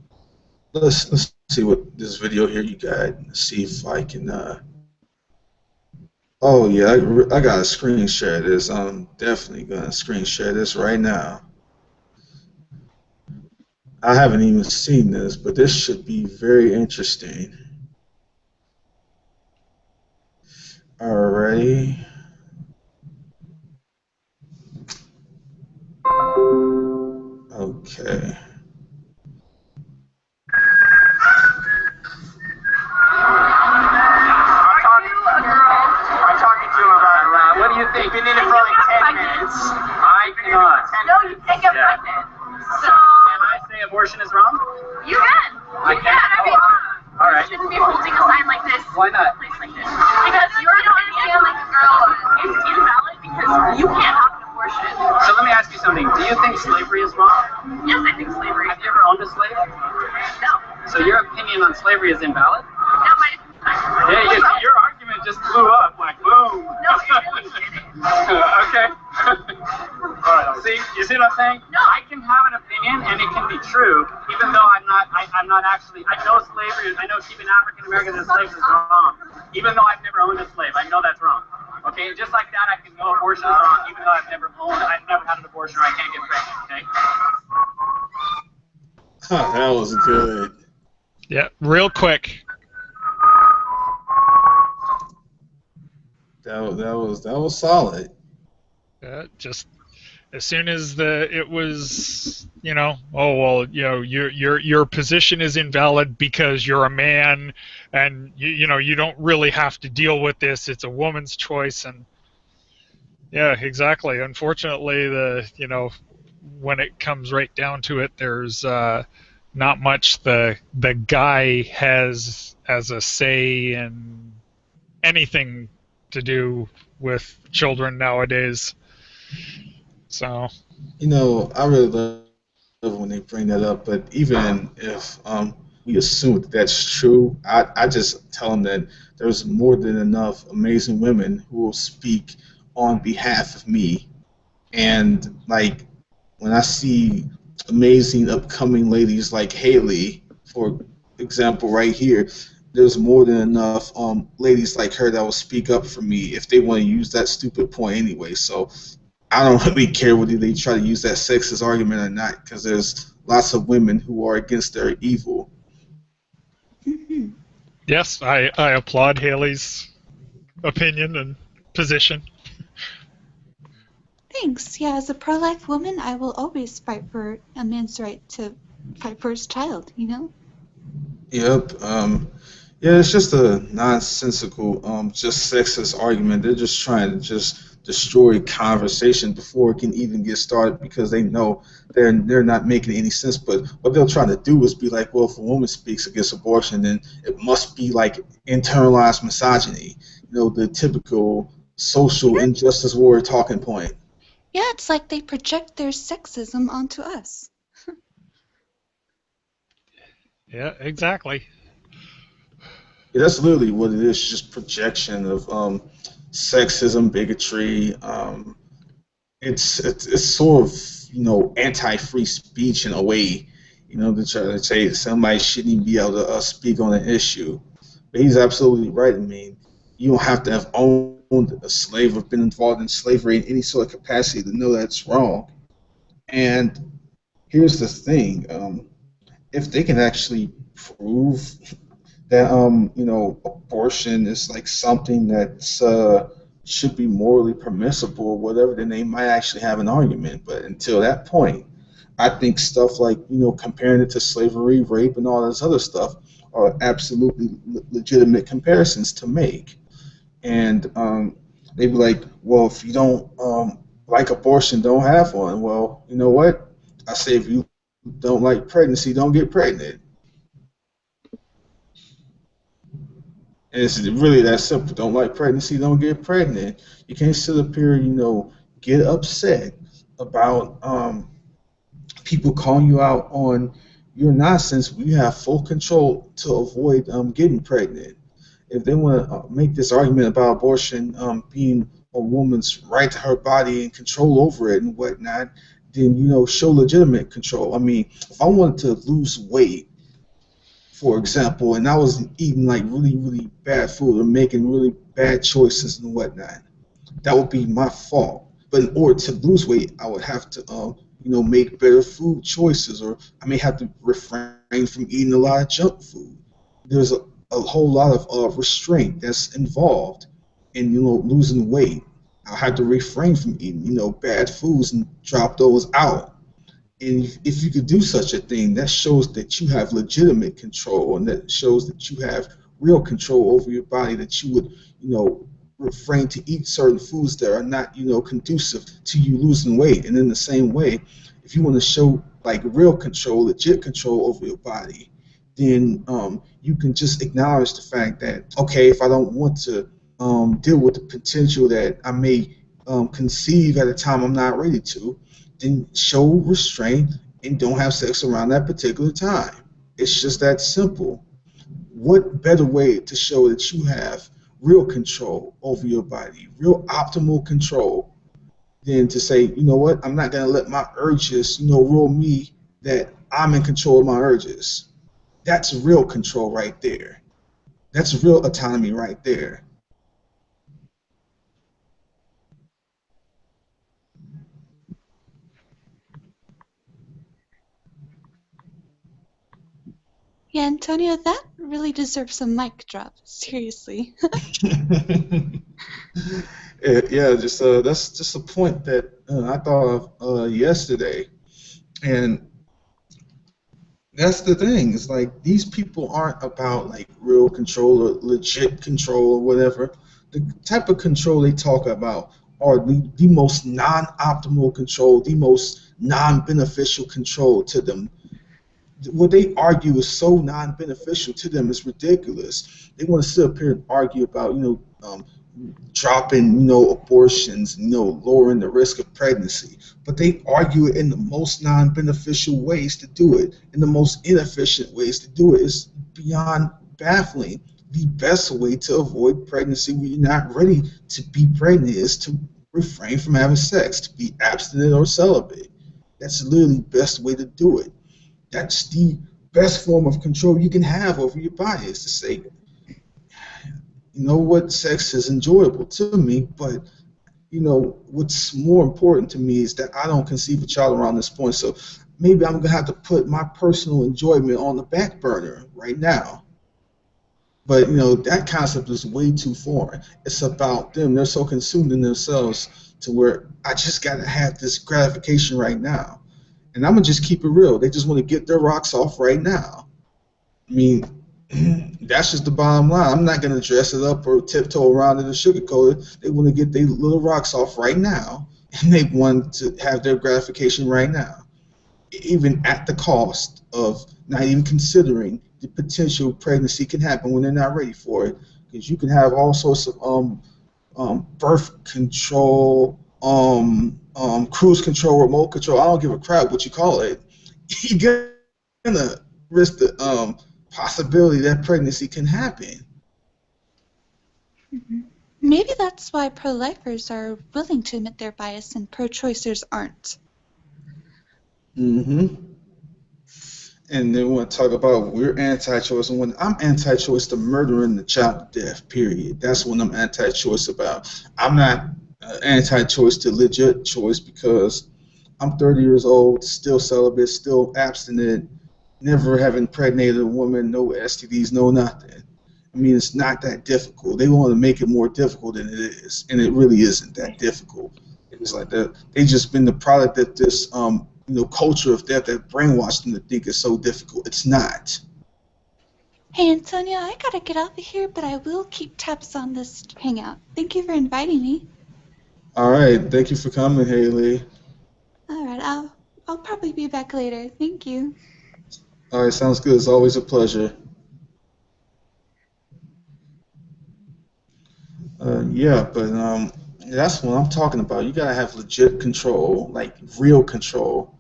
Let's see what this video here you got. Let's see if I can. Oh yeah, I got to screen share this. I'm definitely gonna screen share this right now. I haven't even seen this, but this should be very interesting. Alrighty. Okay. I'm talking to him about what do you think? Been in it for like 10 minutes. I cannot. No, you can't get pregnant. So Can I say abortion is wrong? you can. I You can. can. I mean, All right. you shouldn't be holding a sign like this. Why not? Place like this. Because you don't feel like a girl is invalid because you can't have an abortion. So let me ask you something. Do you think slavery is wrong? Yes, I think slavery. Have you ever owned a slave? No. So your opinion on slavery is invalid? No, my. Yeah, your argument just blew up like boom. No, you're really kidding. Okay. All right. See, you see what I'm saying? No. I can have an opinion and it can be true, even though I'm not actually. I know slavery. I know keeping African Americans as slaves is wrong, even though I've never owned a slave. I know that's wrong. Okay, just like that, I can know abortion is wrong, even though I've never had an abortion or I can't get pregnant. Okay. That was good. yeah, real quick. That was solid. Just as soon as it was, you know, oh well, you know, your position is invalid because you're a man, and you know you don't really have to deal with this. It's a woman's choice, and Yeah, exactly. Unfortunately, when it comes right down to it, there's not much the guy has as a say in anything to do with children nowadays. So I really love when they bring that up, but even if we assume that that's true, I just tell them that there's more than enough amazing women who will speak on behalf of me. And like when I see amazing upcoming ladies like Haley, for example, right here, there's more than enough ladies like her that will speak up for me if they want to use that stupid point anyway. So I don't really care whether they try to use that sexist argument or not, because there's lots of women who are against their evil. Hmm. yes, I applaud Haley's opinion and position. Thanks. Yeah, as a pro-life woman, I will always fight for a man's right to fight for his child, you know? Yep. Yeah, it's just a nonsensical, just sexist argument. They're just trying to just destroy conversation before it can even get started because they know they're not making any sense. But what they're trying to do is be like, well, if a woman speaks against abortion, then it must be like internalized misogyny. The typical social injustice warrior talking point. Yeah, it's like they project their sexism onto us. Yeah, exactly. Yeah, that's literally what it is, just projection of sexism, bigotry. It's sort of anti-free speech in a way, to try to say somebody shouldn't even be able to speak on an issue. But he's absolutely right. I mean, you don't have to have owned a slave or been involved in slavery in any sort of capacity to know that's wrong. And here's the thing: if they can actually prove that abortion is like something that's should be morally permissible or whatever, then they might actually have an argument. But until that point, I think stuff like comparing it to slavery, rape, and all this other stuff are absolutely legitimate comparisons to make. And they'd be like, well, if you don't like abortion, don't have one. Well, you know what? I say if you don't like pregnancy, don't get pregnant. And it's really that simple. Don't like pregnancy, don't get pregnant. You can't sit up here, get upset about people calling you out on your nonsense when you have full control to avoid getting pregnant. If they want to make this argument about abortion being a woman's right to her body and control over it and whatnot, then show legitimate control. I mean, if I wanted to lose weight, for example, and I was eating like really, really bad food or making really bad choices and whatnot, that would be my fault. But in order to lose weight, I would have to, make better food choices, or I may have to refrain from eating a lot of junk food. There's a whole lot of restraint that's involved in, losing weight. I have to refrain from eating, bad foods and drop those out. And if you could do such a thing, that shows that you have legitimate control, and that shows that you have real control over your body. That you would, refrain to eat certain foods that are not, conducive to you losing weight. And in the same way, if you want to show like real control, legit control over your body, then you can just acknowledge the fact that okay, if I don't want to deal with the potential that I may conceive at a time I'm not ready to, then show restraint and don't have sex around that particular time. It's just that simple. What better way to show that you have real control over your body, real optimal control, than to say, you know what, I'm not going to let my urges, rule me, that I'm in control of my urges. That's real control right there. That's real autonomy right there. Yeah, Antonio, that really deserves a mic drop. Seriously. Yeah, just that's just a point that I thought of yesterday, and that's the thing. It's like these people aren't about like real control or legit control or whatever. The type of control they talk about are the most non-optimal control, the most non-beneficial control to them. What they argue is so non-beneficial to them is ridiculous. They want to sit up here and argue about, dropping, abortions, lowering the risk of pregnancy. But they argue it in the most non-beneficial ways to do it, in the most inefficient ways to do it. Is beyond baffling. The best way to avoid pregnancy when you're not ready to be pregnant is to refrain from having sex, to be abstinent or celibate. That's literally the best way to do it. That's the best form of control you can have over your body, is to say, you know what, sex is enjoyable to me, but what's more important to me is that I don't conceive a child around this point. So maybe I'm gonna have to put my personal enjoyment on the back burner right now. But that concept is way too foreign. It's about them. They're so consumed in themselves to where I just gotta have this gratification right now. And I'm gonna just keep it real. They just want to get their rocks off right now. I mean, that's just the bottom line. I'm not gonna dress it up or tiptoe around it or sugarcoat it. They want to get their little rocks off right now, and they want to have their gratification right now, even at the cost of not even considering the potential pregnancy can happen when they're not ready for it. Because you can have all sorts of birth control, cruise control, remote control. I don't give a crap what you call it. You're gonna risk the possibility that pregnancy can happen. Maybe that's why pro-lifers are willing to admit their bias and pro-choicers aren't. hmm And they want to talk about we're anti-choice, and when I'm anti-choice to murdering the child to death, period. That's when I'm anti-choice about. I'm not anti-choice to legit choice because I'm 30 years old, still celibate, still abstinent, never have impregnated a woman, no STDs, no nothing. I mean, it's not that difficult. They want to make it more difficult than it is, and it really isn't that difficult. It's like that. They just been the product of this, culture of death that brainwashed them to think it's so difficult. It's not. Hey, Antonio, I gotta get off of here, but I will keep tabs on this hangout. Thank you for inviting me. All right. Thank you for coming, Haley. All right, I'll probably be back later. Thank you. All right. Sounds good. It's always a pleasure. Yeah, but that's what I'm talking about. You gotta have legit control, like real control.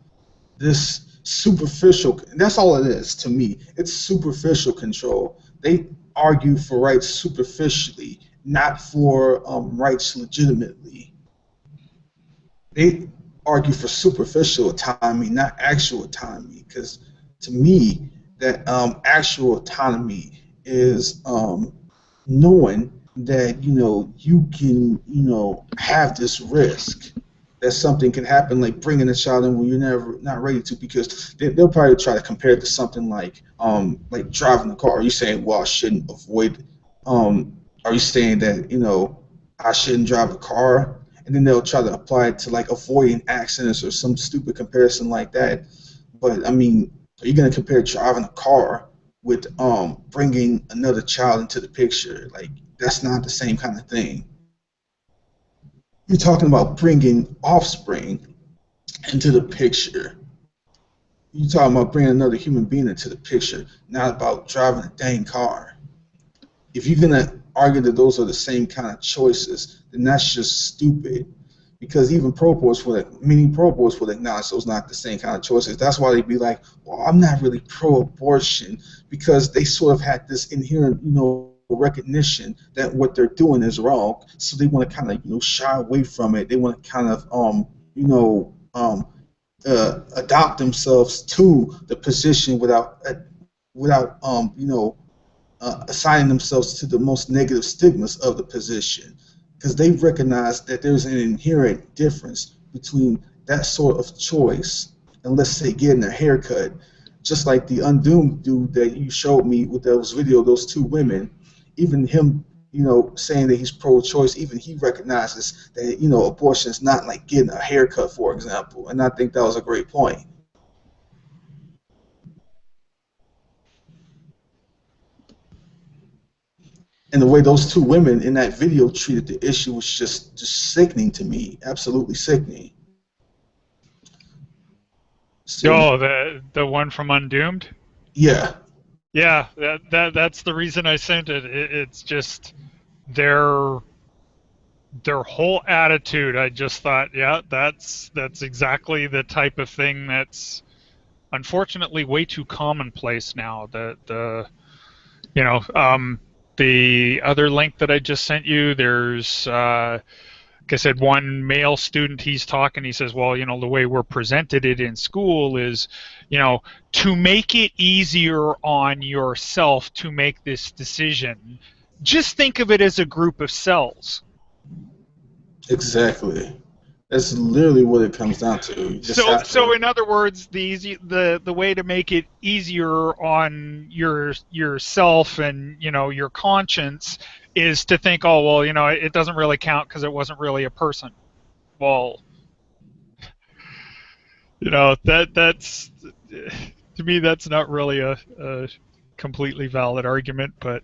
This superficial, that's all it is to me. It's superficial control. They argue for rights superficially, not for rights legitimately. They argue for superficial autonomy, not actual autonomy, because to me that actual autonomy is knowing that you can have this risk that something can happen, like bringing a child in when you're never not ready to, because they'll probably try to compare it to something like driving a car. Are you saying, well, I shouldn't avoid? Are you saying that I shouldn't drive a car? And then they'll try to apply it to like avoiding accidents or some stupid comparison like that. But I mean, are you going to compare driving a car with bringing another child into the picture? Like, that's not the same kind of thing. You're talking about bringing offspring into the picture. You're talking about bringing another human being into the picture, not about driving a dang car. If you're going to argue that those are the same kind of choices, then that's just stupid. Because even many pro-aborts would acknowledge those not the same kind of choices. That's why they'd be like, well, I'm not really pro-abortion, because they sort of had this inherent, recognition that what they're doing is wrong. So they want to kind of, shy away from it. They want to kind of, adopt themselves to the position without assigning themselves to the most negative stigmas of the position, because they recognize that there's an inherent difference between that sort of choice and, let's say, getting a haircut. Just like the undoomed dude that you showed me with those video, those two women, even him, saying that he's pro-choice, even he recognizes that, abortion is not like getting a haircut, for example. And I think that was a great point. And the way those two women in that video treated the issue was just sickening to me. Absolutely sickening. So, Oh, the one from Undoomed? yeah, Yeah, that's the reason I sent it. It's just their whole attitude. I just thought, yeah, that's exactly the type of thing that's unfortunately way too commonplace now. You know, the other link that I just sent you, there's like I said, one male student, he's talking, he says, well, the way we're presented it in school is, to make it easier on yourself to make this decision, just think of it as a group of cells. exactly. That's literally what it comes down to. You just have So to. in other words, the way to make it easier on yourself and your conscience is to think, oh well, it doesn't really count because it wasn't really a person. Well, that's to me that's not really a completely valid argument, but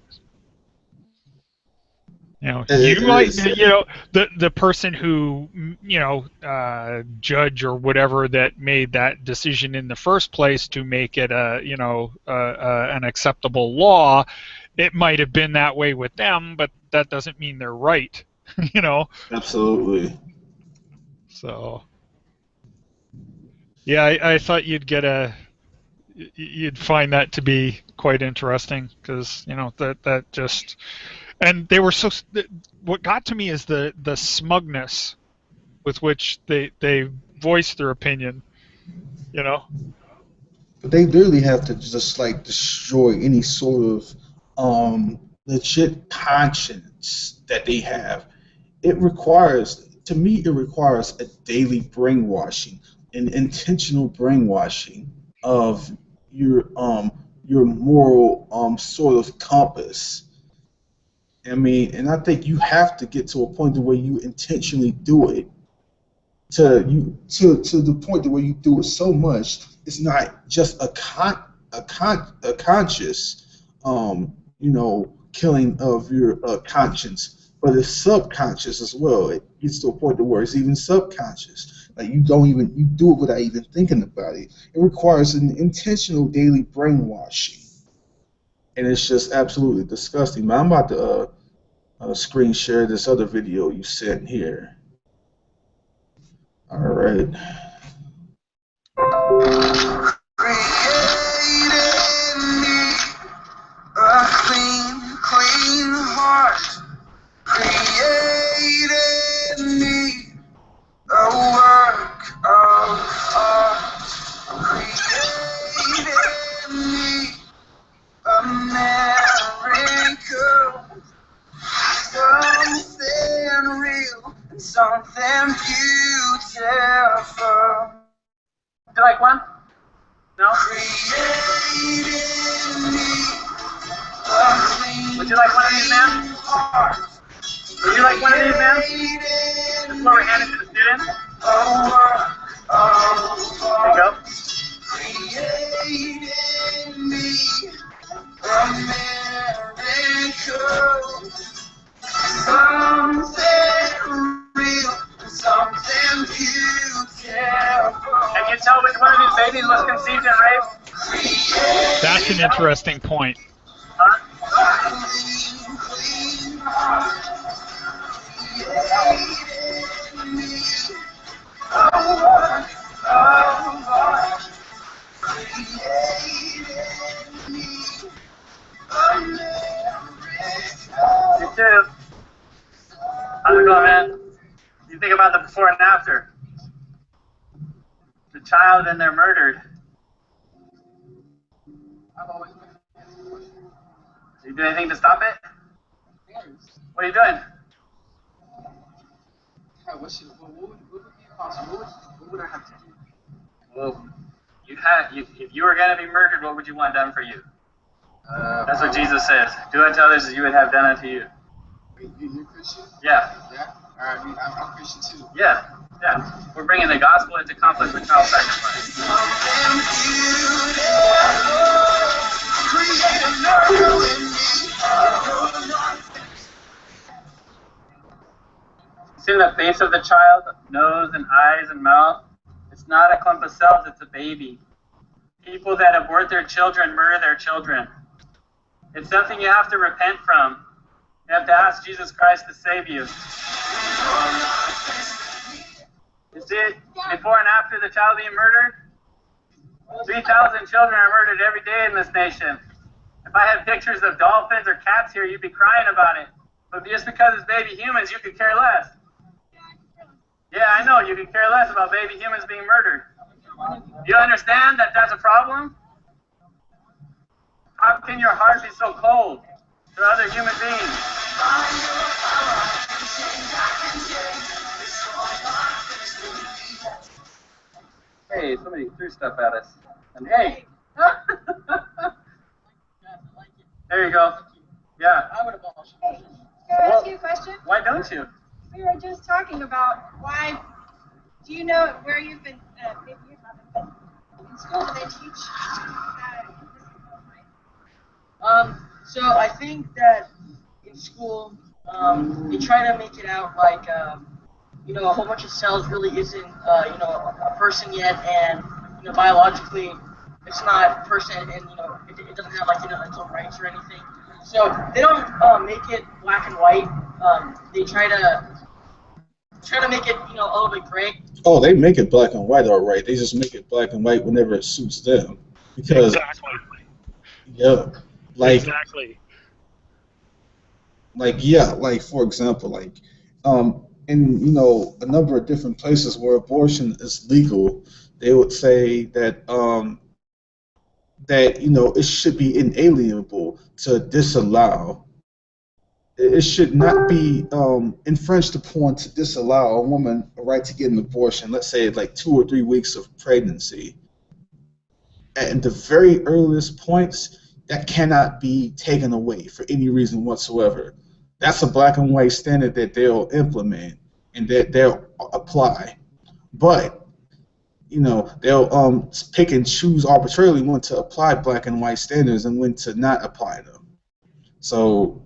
you It might, is. the person who, judge or whatever that made that decision in the first place to make it an acceptable law, it might have been that way with them, but that doesn't mean they're right, Absolutely. So, yeah, I thought you'd find that to be quite interesting because that just, and they were so. What got to me is the smugness with which they voiced their opinion. But they literally have to just like destroy any sort of legit conscience that they have. It requires, to me, it requires a daily brainwashing, an intentional brainwashing of your moral sort of compass. I mean, and I think you have to get to a point where you intentionally do it to the point where you do it so much it's not just a conscious killing of your conscience, but it's subconscious as well. It gets to a point where it's even subconscious. Like you do it without even thinking about it. It requires an intentional daily brainwashing, and it's just absolutely disgusting. Man, I'm about to screen share this other video you sent here. All right. Created me a clean heart. Created me a work of art. Created me a miracle. Something real and something beautiful. Do you like one? No? Created me a clean Would you like one of these, ma'am? heart. Would you like one of these, ma'am? This is what we're handing to the students. There you go. Created me a miracle. Something real, something beautiful. Can you tell which one of these babies was conceived and raised? That's an interesting point. Huh? Clean heart. Created me a work of art. Created me a miracle. You too. How's it going, man? You think about the before and after. The child and they're murdered. Do you do anything to stop it? What are you doing? What would be possible? What would I have to do? Well, if you were going to be murdered, what would you want done for you? That's what Jesus says. Do unto others as you would have done unto you. You're Christian? Yeah. Yeah? Alright, I'm Christian too. Yeah. Yeah. We're bringing the gospel into conflict with child sacrifice. Something beautiful. Create a miracle in me. See the face of the child, nose and eyes and mouth. It's not a clump of cells, it's a baby. People that abort their children murder their children. It's something you have to repent from. You have to ask Jesus Christ to save you. You see, before and after the child being murdered, 3,000 children are murdered every day in this nation. If I had pictures of dolphins or cats here, you'd be crying about it. But just because it's baby humans, you could care less. Yeah, I know, you could care less about baby humans being murdered. You understand that that's a problem? How can your heart be so cold to other human beings? Hey, somebody threw stuff at us. And hey! There you go. Yeah. I would abolish abortion. Can I ask you a question? Why don't you? We were just talking about why. Do you know where you've been? Maybe you haven't been in school. Do they teach? So I think that in school, they try to make it out like, a whole bunch of cells really isn't, a person yet, and, biologically, it's not a person, and, it doesn't have, its own rights or anything. So they don't make it black and white. They try to make it, a little bit gray. Oh, they make it black and white, all right. They just make it black and white whenever it suits them. Because, Exactly. yeah, Exactly. For example, in a number of different places where abortion is legal, they would say that it should be inalienable to disallow. It should not be infringed upon to disallow a woman a right to get an abortion. Let's say 2 or 3 weeks of pregnancy. At the very earliest points, that cannot be taken away for any reason whatsoever. That's a black and white standard that they'll implement and that they'll apply. But, they'll pick and choose arbitrarily when to apply black and white standards and when to not apply them. So,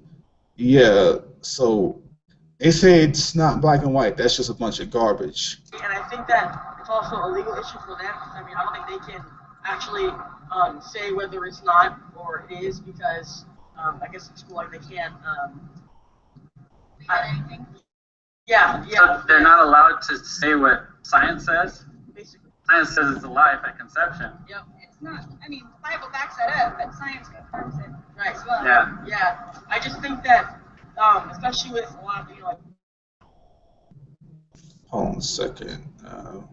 yeah, so they say it's not black and white. That's just a bunch of garbage. And I think that it's also a legal issue for them. I mean, I don't think they can actually say whether it's not or it is because I guess in school they can't. Yeah. So they're not allowed to say what science says? Basically. Science says it's a life at conception. Yep. It's not. I mean, the Bible backs that up, but science confirms it Right. as well. Yeah. Yeah. I just think that, especially with a lot of Hold on a second. All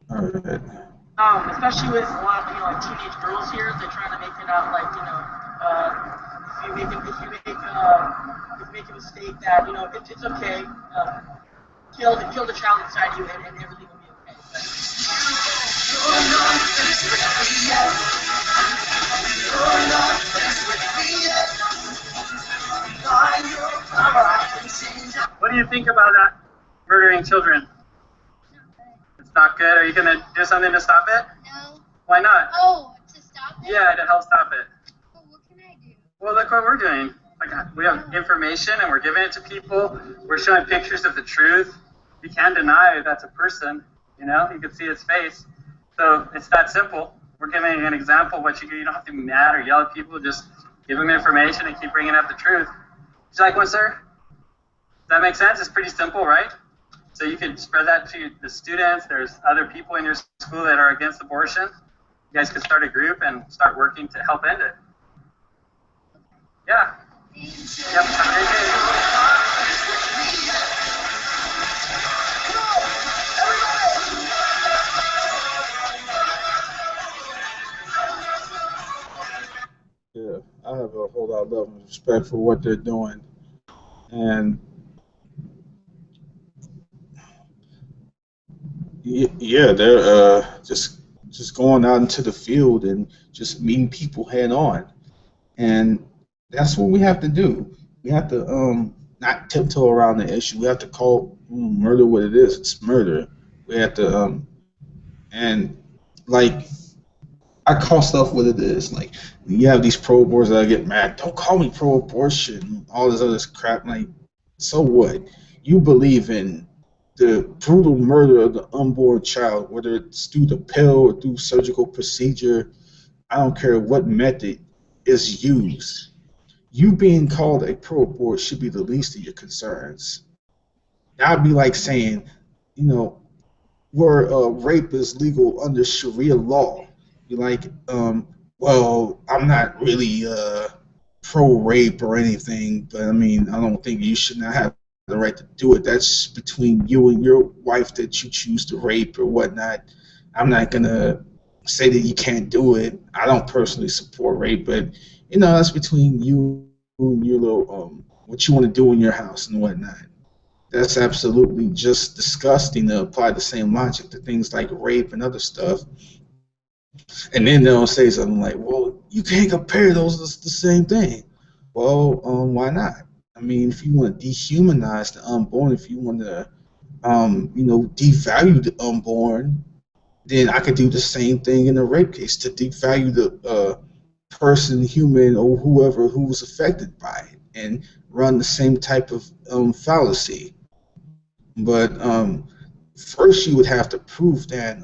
right. Especially with a lot of teenage girls here, they're trying to make it out like if you make a mistake that it's okay, kill the child inside you and everything will be okay. What do you think about that? Murdering children? It's not good. Are you going to do something to stop it? No. Why not? Oh, to stop it? Yeah, to help stop it. Well, what can I do? Well, look what we're doing. We have information and we're giving it to people. We're showing pictures of the truth. You can't deny that's a person. You can see his face. So it's that simple. We're giving an example of what you do. You don't have to be mad or yell at people. Just give them information and keep bringing up the truth. Would you like one, sir? Does that make sense? It's pretty simple, right? So you can spread that to the students. There's other people in your school that are against abortion. You guys could start a group and start working to help end it. Yeah. Yep. Yeah, I have a whole lot of love and respect for what they're doing. And yeah, they're just going out into the field and just meeting people head on. And that's what we have to do. We have to not tiptoe around the issue. We have to call murder what it is. It's murder. We have to and I call stuff what it is. Like, you have these pro-aborts that get mad. Don't call me pro-abortion. All this other crap. Like, So what? You believe in the brutal murder of the unborn child, whether it's through the pill or through surgical procedure. I don't care what method is used. You being called a pro-abort should be the least of your concerns. That'd be like saying, you know, where rape is legal under Sharia law. You're like, well, I'm not really pro-rape or anything, but I mean, I don't think you should not have the right to do it. That's between you and your wife that you choose to rape or whatnot. I'm not gonna say that you can't do it. I don't personally support rape, but that's between you and your little what you want to do in your house and whatnot. That's absolutely just disgusting to apply the same logic to things like rape and other stuff. And then they'll say something like, well, you can't compare those. It's the same thing. Well, why not? I mean, if you want to dehumanize the unborn, if you want to, devalue the unborn, then I could do the same thing in a rape case to devalue the person, human, or whoever who was affected by it, and run the same type of fallacy. But first, you would have to prove that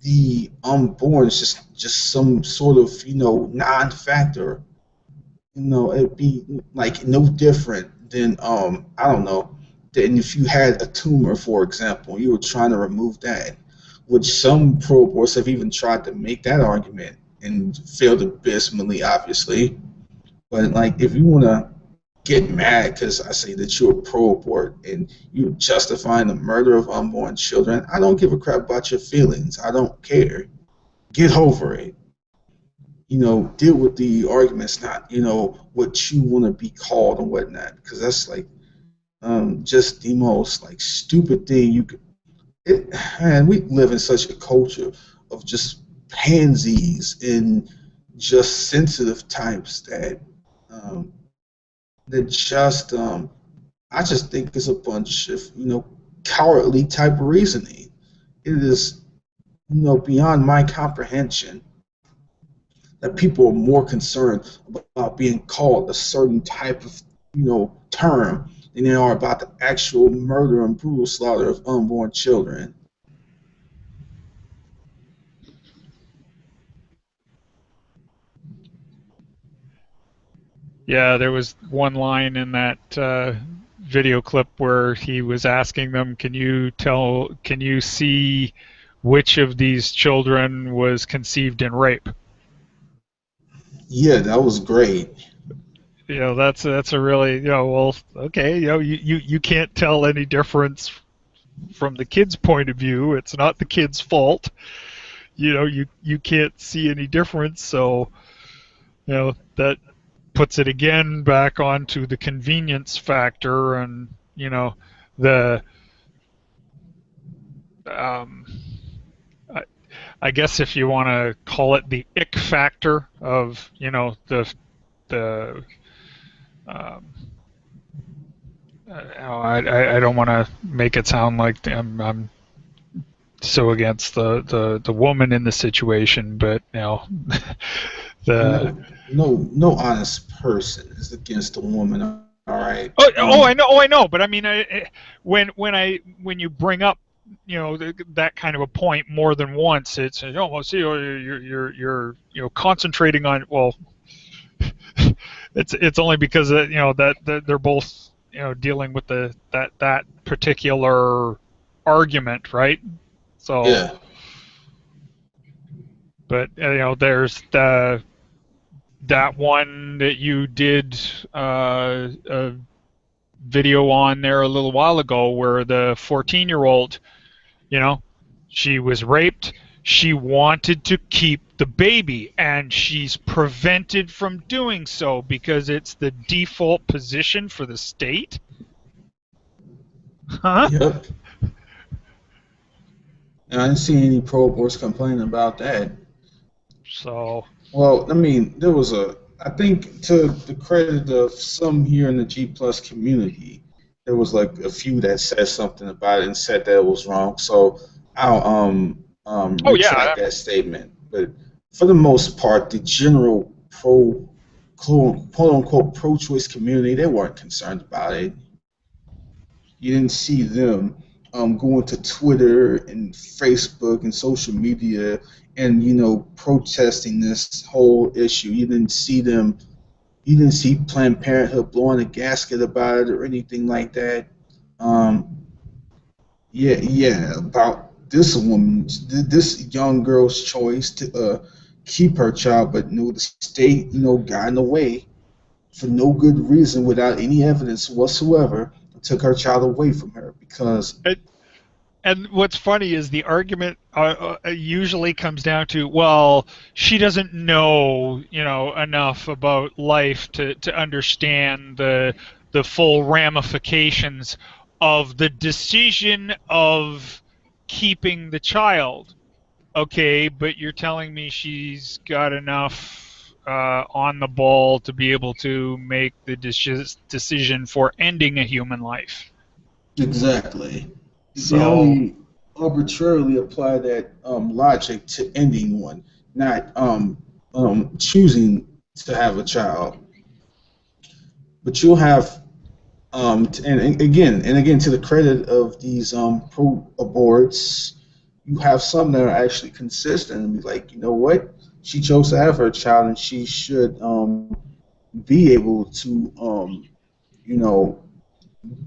the unborn is just some sort of non-factor. It'd be like no different than I don't know, than if you had a tumor, for example, you were trying to remove that, which some pro-aborts have even tried to make that argument and failed abysmally, obviously. But like, if you want to get mad because I say that you're a pro-abort and you're justifying the murder of unborn children, I don't give a crap about your feelings. I don't care. Get over it. Deal with the arguments, not what you want to be called and whatnot, because that's like just the most like stupid thing you could. Man, we live in such a culture of just pansies and just sensitive types um, that just I just think it's a bunch of cowardly type of reasoning. It is beyond my comprehension that people are more concerned about being called a certain type of term than they are about the actual murder and brutal slaughter of unborn children. Yeah, there was one line in that video clip where he was asking them, can you see which of these children was conceived in rape? Yeah, that was great. That's a really, well, okay, you can't tell any difference from the kid's point of view. It's not the kid's fault. You can't see any difference, so that puts it again back onto the convenience factor, and the um, I guess if you want to call it the ick factor of the um, I don't want to make it sound like I'm so against the woman in the situation, but the No honest person is against a woman. All right. I know, but I mean, when you bring up that kind of a point more than once, it's well, see, you're concentrating on, well, it's only because that they're both dealing with that particular argument, right? So Yeah. but there's that one that you did a video on there a little while ago where the 14-year-old, she was raped. She wanted to keep the baby, and she's prevented from doing so because it's the default position for the state. Huh? Yep. And I didn't see any pro-aborts complaining about that. So. Well, I mean, I think to the credit of some here in the G plus community, there was like a few that said something about it and said that it was wrong. So I'll Oh yeah. retract that statement. But for the most part, the general pro quote unquote pro-choice community, they weren't concerned about it. You didn't see them going to Twitter and Facebook and social media and protesting this whole issue. You didn't see them. You didn't see Planned Parenthood blowing a gasket about it or anything like that. Um, yeah, yeah, about this woman's, this young girl's choice to keep her child, but no, the state, got in the way for no good reason, without any evidence whatsoever, took her child away from her because And what's funny is the argument usually comes down to, well, she doesn't know, enough about life to understand the full ramifications of the decision of keeping the child. Okay, but you're telling me she's got enough on the ball to be able to make the decision for ending a human life. exactly. They So, only arbitrarily apply that logic to ending one, not choosing to have a child. But you'll have and again, to the credit of these pro-aborts, you have some that are actually consistent and be like, you know what, she chose to have her child, and she should be able to you know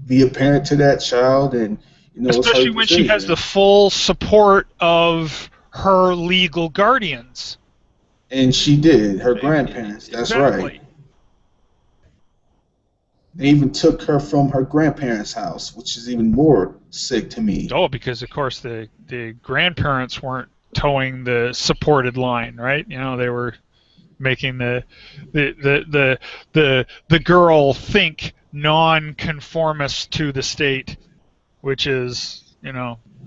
be a parent to that child, and it's her especially when she has the decision. full support of her legal guardians. And she did, her grandparents. That's right. Exactly. They even took her from her grandparents' house, which is even more sick to me. Oh, because of course the grandparents weren't towing the supported line, right? They were making the girl think non-conformist to the state, which is,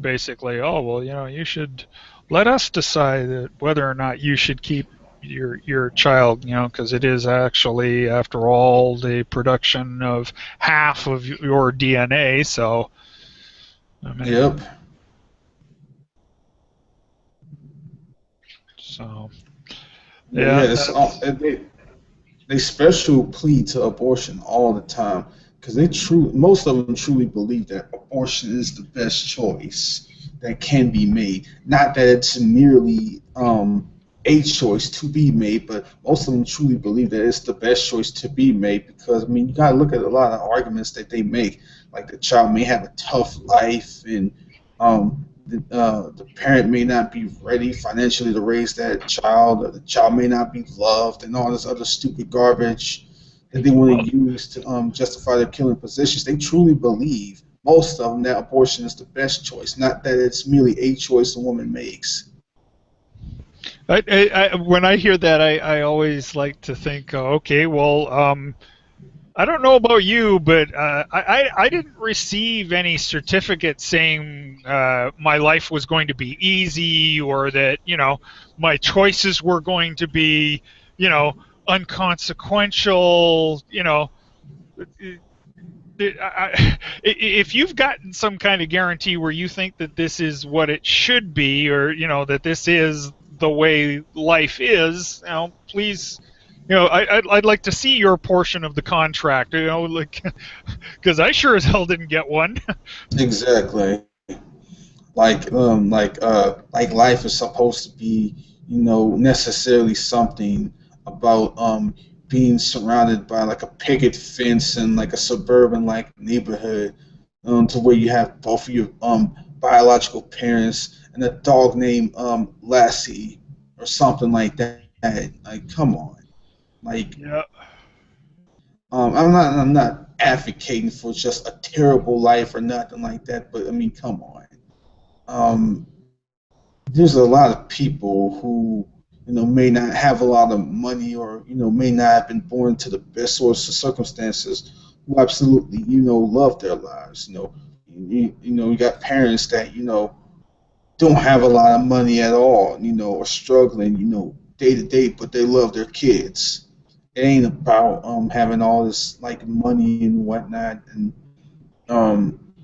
basically, oh well, you should let us decide whether or not you should keep your child, because it is actually, after all, the production of half of your DNA. So, I mean, Yep. so But yeah, yeah, they special plead to abortion all the time because most of them truly believe that abortion is the best choice that can be made. Not that it's merely a choice to be made, but most of them truly believe that it's the best choice to be made because, I mean, you gotta look at a lot of arguments that they make, like the child may have a tough life, and the parent may not be ready financially to raise that child, or the child may not be loved, and all this other stupid garbage that they want well, to use to justify their killing positions. They truly believe, most of them, that abortion is the best choice, not that it's merely a choice a woman makes. when I hear that, I always like to think, okay, well, I don't know about you, but I didn't receive any certificate saying my life was going to be easy, or that my choices were going to be unconsequential. If you've gotten some kind of guarantee where you think that this is what it should be, or that this is the way life is, please, I'd like to see your portion of the contract, like, because I sure as hell didn't get one. Exactly. Like life is supposed to be, necessarily something about being surrounded by like a picket fence and like a suburban like neighborhood, to where you have both of your biological parents and a dog named Lassie or something like that. Like, come on. Like, Yeah. I'm not advocating for just a terrible life or nothing like that, but I mean, come on. Um, there's a lot of people who may not have a lot of money, or may not have been born to the best sorts of circumstances, who absolutely love their lives. You got parents that don't have a lot of money at all, or struggling, day to day, but they love their kids. It ain't about having all this like money and whatnot, and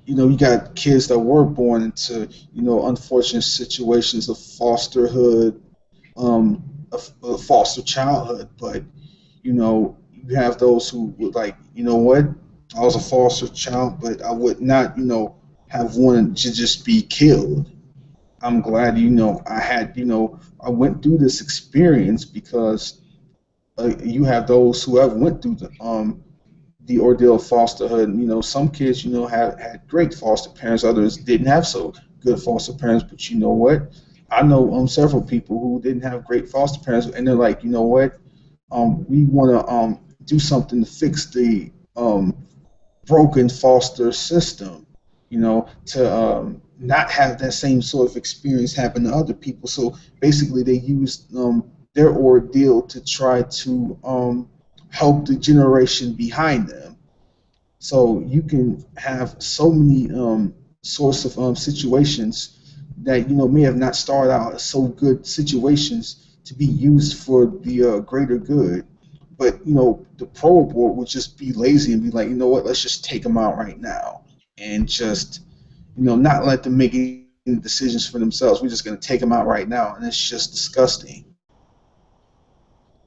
you got kids that were born into unfortunate situations of fosterhood, of foster childhood, but You have those who would like, what? I was a foster child, but I would not, have wanted to just be killed. I'm glad, I had, I went through this experience because you have those who have went through the ordeal of fosterhood. Some kids, have had great foster parents, others didn't have so good foster parents. But you know what? I know several people who didn't have great foster parents, and they're like, you know what? We want to do something to fix the broken foster system, to not have that same sort of experience happen to other people. So basically, they used their ordeal to try to help the generation behind them. So you can have so many sorts of situations that may have not started out as so good situations to be used for the greater good. But the pro-abort would just be lazy and be like, you know what, let's just take them out right now and just not let them make any decisions for themselves. We're just going to take them out right now, and it's just disgusting.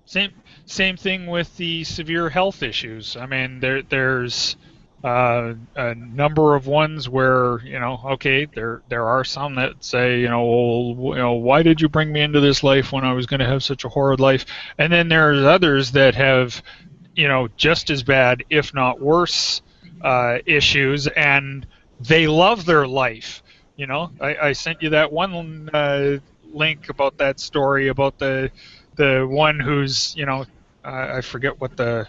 Same same thing with the severe health issues. I mean, there's a number of ones where okay, there are some that say well, why did you bring me into this life when I was going to have such a horrid life? And then there's others that have just as bad, if not worse, issues, and they love their life. I sent you that one link about that story about the one who's I forget what the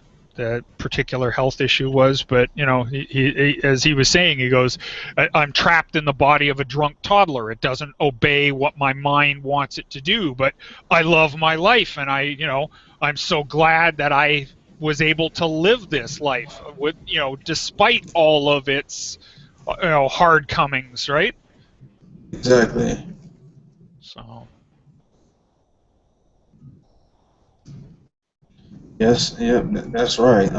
particular health issue was, but as he was saying, he goes, I'm trapped in the body of a drunk toddler. It doesn't obey what my mind wants it to do, but I love my life, and I'm so glad that I was able to live this life with despite all of its hard comings, right? Exactly. So Yes. Yeah. That's right.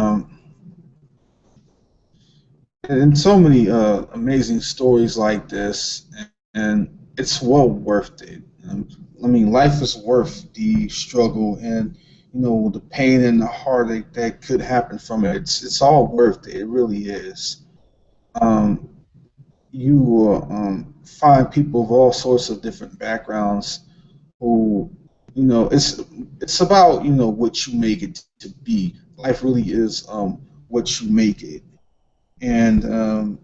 And so many amazing stories like this, and it's well worth it. I mean, life is worth the struggle and the pain and the heartache that could happen from it. It's all worth it. It really is. Um, you will find people of all sorts of different backgrounds who, it's about what you make it to be. Life really is what you make it. And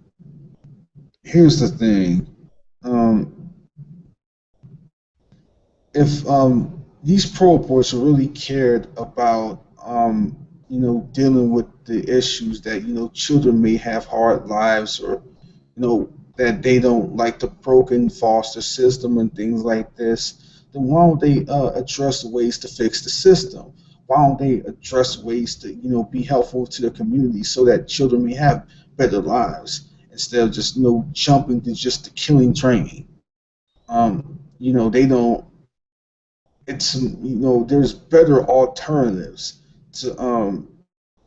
here's the thing. Um, if these pro-aborts really cared about, dealing with the issues that, children may have hard lives, or, that they don't like the broken foster system and things like this, then why don't they address ways to fix the system? Why don't they address ways to, be helpful to the community so that children may have better lives instead of just, jumping to just the killing train? They don't. It's there's better alternatives to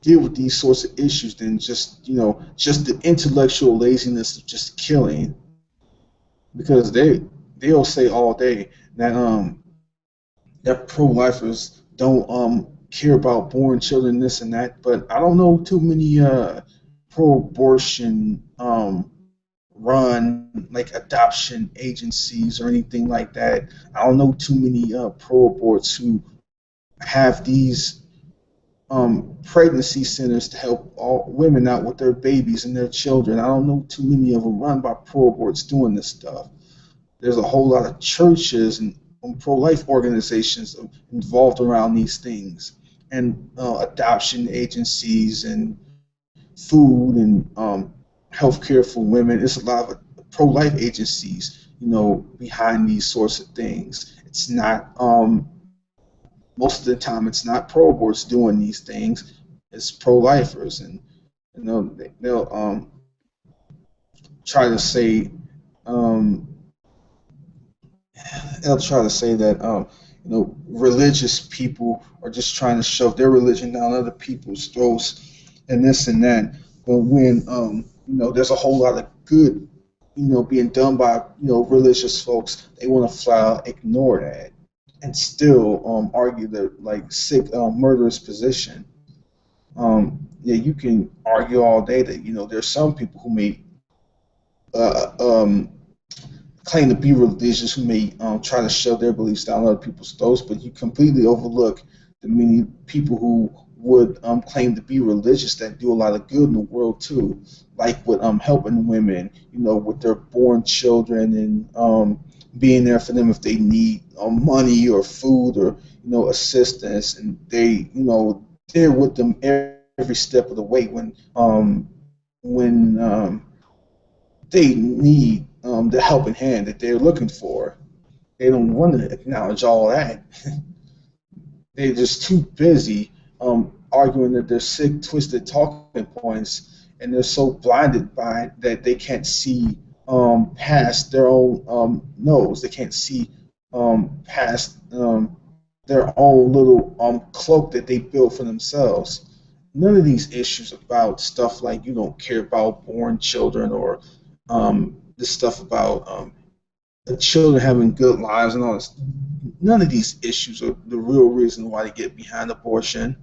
deal with these sorts of issues than just just the intellectual laziness of just killing, because they'll say all day that pro-lifers don't care about born children, this and that, but I don't know too many pro-abortion run like adoption agencies or anything like that. I don't know too many pro-aborts who have these pregnancy centers to help all women out with their babies and their children. I don't know too many of them run by pro-aborts doing this stuff. There's a whole lot of churches and pro-life organizations involved around these things, and adoption agencies and food and healthcare for women. It's a lot of pro-life agencies, behind these sorts of things. It's not most of the time it's not pro-aborts doing these things. It's pro-lifers, and they'll try to say um, they'll try to say that religious people are just trying to shove their religion down other people's throats and this and that. But when there's a whole lot of good being done by religious folks, they want to flat out ignore that and still argue the like sick murderous position. Yeah, you can argue all day that there's some people who may uh, um, claim to be religious who may try to shove their beliefs down other people's throats, but you completely overlook the many people who would claim to be religious that do a lot of good in the world too, like with helping women, with their born children and being there for them if they need money or food or assistance, and they're with them every step of the way when they need the helping hand that they're looking for. They don't want to acknowledge all that. They're just too busy arguing that they're sick, twisted talking points, and they're so blinded by it that they can't see past their own nose. They can't see past their own little cloak that they built for themselves. None of these issues about stuff like you don't care about born children or this stuff about the children having good lives and all this. None of these issues are the real reason why they get behind abortion.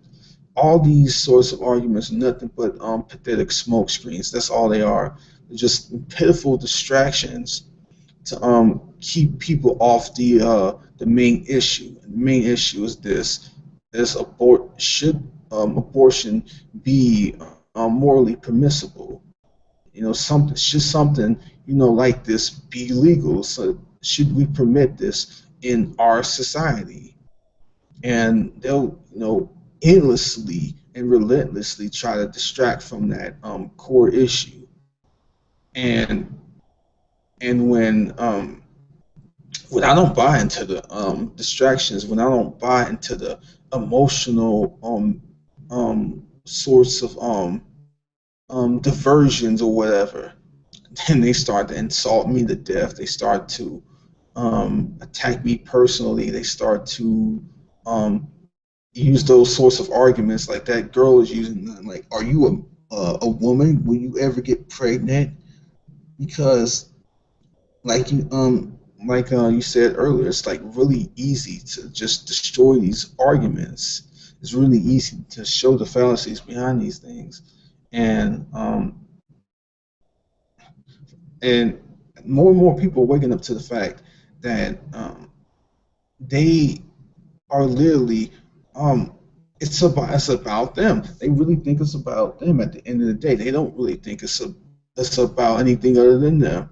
All these sorts of arguments are nothing but pathetic smoke screens. That's all they are. They're just pitiful distractions to keep people off the main issue. And the main issue is this: is should abortion be morally permissible? Something should something like this be legal? So should we permit this in our society? And they'll endlessly and relentlessly try to distract from that core issue. And when I don't buy into the distractions, when I don't buy into the emotional sorts of diversions or whatever, then they start to insult me to death. They start to attack me personally. They start to um, use those sorts of arguments like that girl is using. Like, are you a woman? Will you ever get pregnant? Because like you said earlier, it's like really easy to just destroy these arguments. It's really easy to show the fallacies behind these things, and and more people are waking up to the fact that they are literally um, it's about them. They really think it's about them. At the end of the day, they don't really think it's about anything other than them.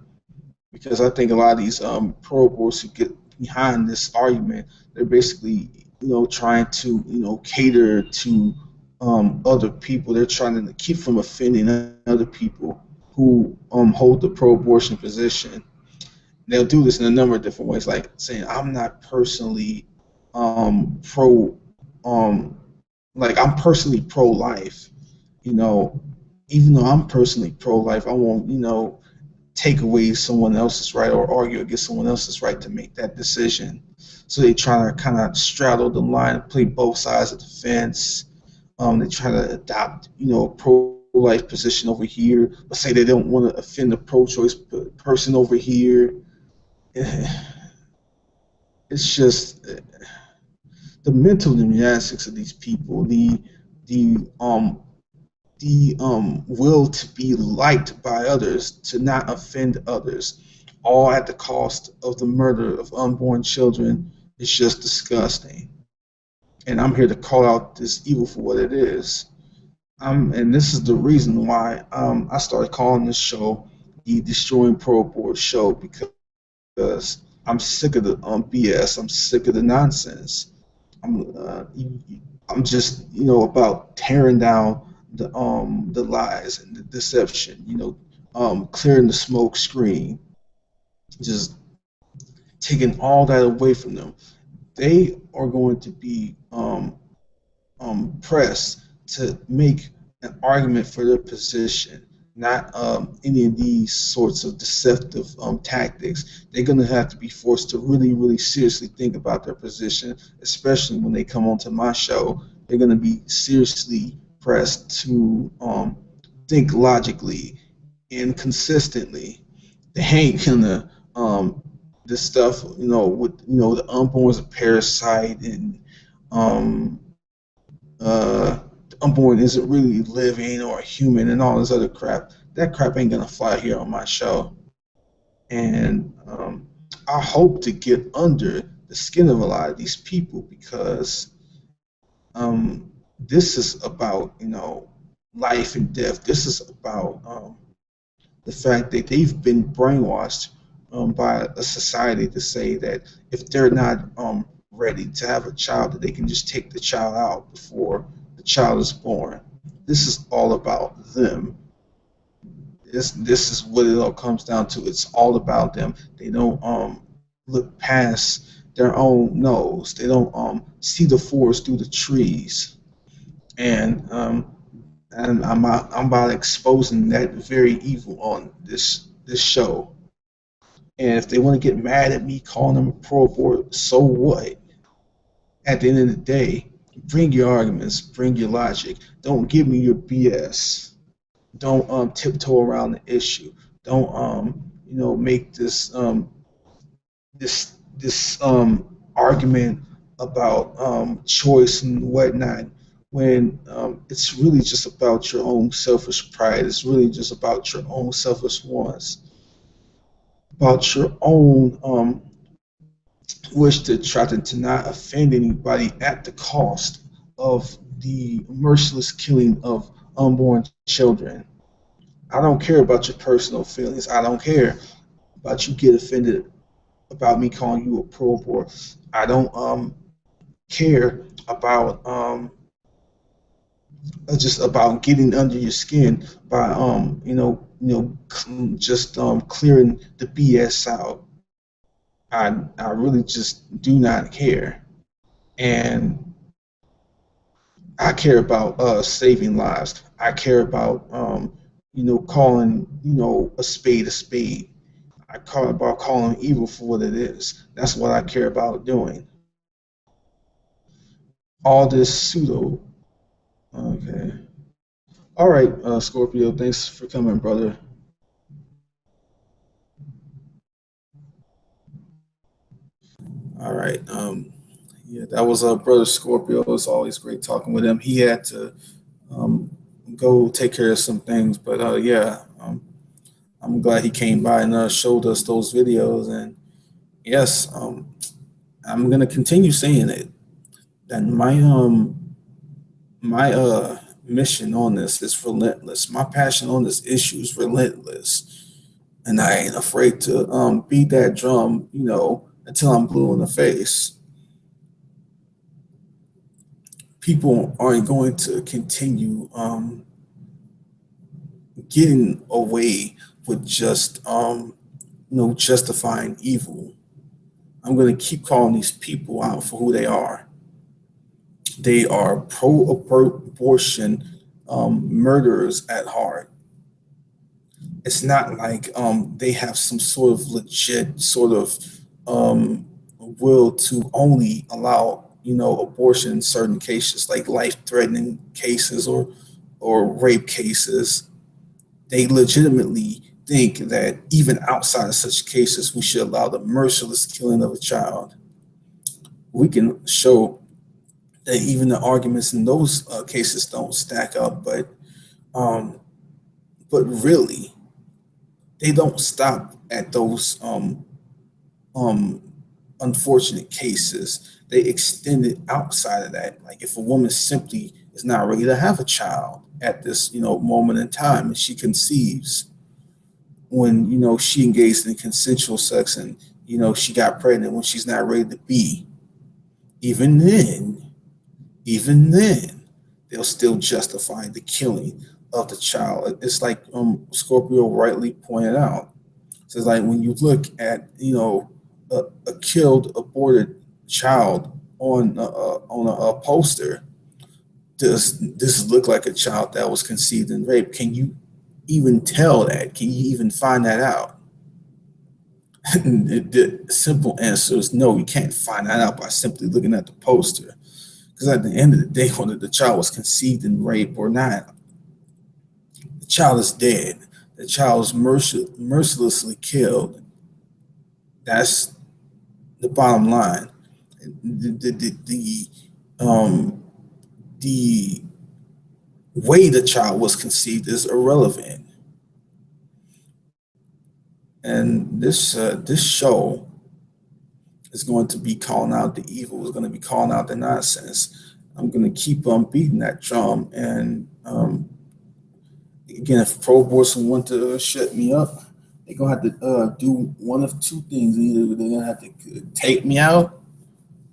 Because I think a lot of these pro-aborts who get behind this argument, they're basically trying to cater to other people. They're trying to keep from offending other people who hold the pro-abortion position. They'll do this in a number of different ways, like saying I'm not personally pro, um, like I'm personally pro-life. You know, even though I'm personally pro-life, I won't take away someone else's right or argue against someone else's right to make that decision. So they try to kind of straddle the line, play both sides of the fence. They try to adopt, a pro-life position over here, but say they don't want to offend the pro-choice person over here. It's just the mental gymnastics of these people, the will to be liked by others, to not offend others, all at the cost of the murder of unborn children, is just disgusting. And I'm here to call out this evil for what it is. And this is the reason why I started calling this show the Destroying Pro-Abort Show, because I'm sick of the BS. I'm sick of the nonsense. I'm just about tearing down the lies and the deception. Clearing the smoke screen, just taking all that away from them. They are going to be pressed to make an argument for their position, not any of these sorts of deceptive tactics. They're going to have to be forced to really, really seriously think about their position, especially when they come onto my show. They're going to be seriously pressed to think logically and consistently. They ain't gonna this stuff, with the unborn as a parasite and um, the unborn isn't really living or human and all this other crap. That crap ain't gonna fly here on my show. And I hope to get under the skin of a lot of these people because this is about life and death. This is about the fact that they've been brainwashed by a society to say that if they're not ready to have a child, that they can just take the child out before the child is born. This is all about them. This is what it all comes down to. It's all about them. They don't look past their own nose. They don't see the forest through the trees. And I'm about exposing that very evil on this show. And if they want to get mad at me calling them a pro-abort, so what? At the end of the day, bring your arguments, bring your logic. Don't give me your BS. Don't tiptoe around the issue. Don't make this argument about choice and whatnot when it's really just about your own selfish pride. It's really just about your own selfish wants, about your own wish to try to not offend anybody at the cost of the merciless killing of unborn children. I don't care about your personal feelings. I don't care about you get offended about me calling you a pro-abort. I don't care about just about getting under your skin by just clearing the BS out. I really just do not care, and I care about saving lives. I care about calling a spade a spade. I care about calling evil for what it is. That's what I care about doing. All this pseudo. Okay. All right, Scorpio. Thanks for coming, brother. All right. Yeah, that was brother Scorpio. It's always great talking with him. He had to um, go take care of some things, but yeah, I'm glad he came by and showed us those videos. And yes, I'm gonna continue saying it. That my mission on this is relentless. My passion on this issue is relentless, and I ain't afraid to beat that drum, until I'm blue in the face. People aren't going to continue getting away with just justifying evil. I'm going to keep calling these people out for who they are. They are pro-abortion murderers at heart. It's not like they have some sort of legit sort of will to only allow abortion in certain cases, like life-threatening cases or rape cases. They legitimately think that even outside of such cases, we should allow the merciless killing of a child. We can show that even the arguments in those cases don't stack up, um, but really, they don't stop at those um, unfortunate cases. They extend it outside of that. Like if a woman simply is not ready to have a child at this moment in time, and she conceives when she engaged in consensual sex and she got pregnant when she's not ready to be, even then, even then, they'll still justify the killing of the child. It's like Scorpio rightly pointed out. So it's like when you look at a killed, aborted child on a poster, does this look like a child that was conceived and raped? Can you even tell that? Can you even find that out? The simple answer is no. You can't find that out by simply looking at the poster. Because at the end of the day, whether the child was conceived and raped or not, the child is dead. The child is mercilessly killed. That's the bottom line. The the the, the, um, the way the child was conceived is irrelevant. And this show is going to be calling out the evil. Is going to be calling out the nonsense. I'm going to keep on beating that drum. And again, if Pro-Aborts want to shut me up, they're going to have to do one of two things. Either they're going to have to take me out,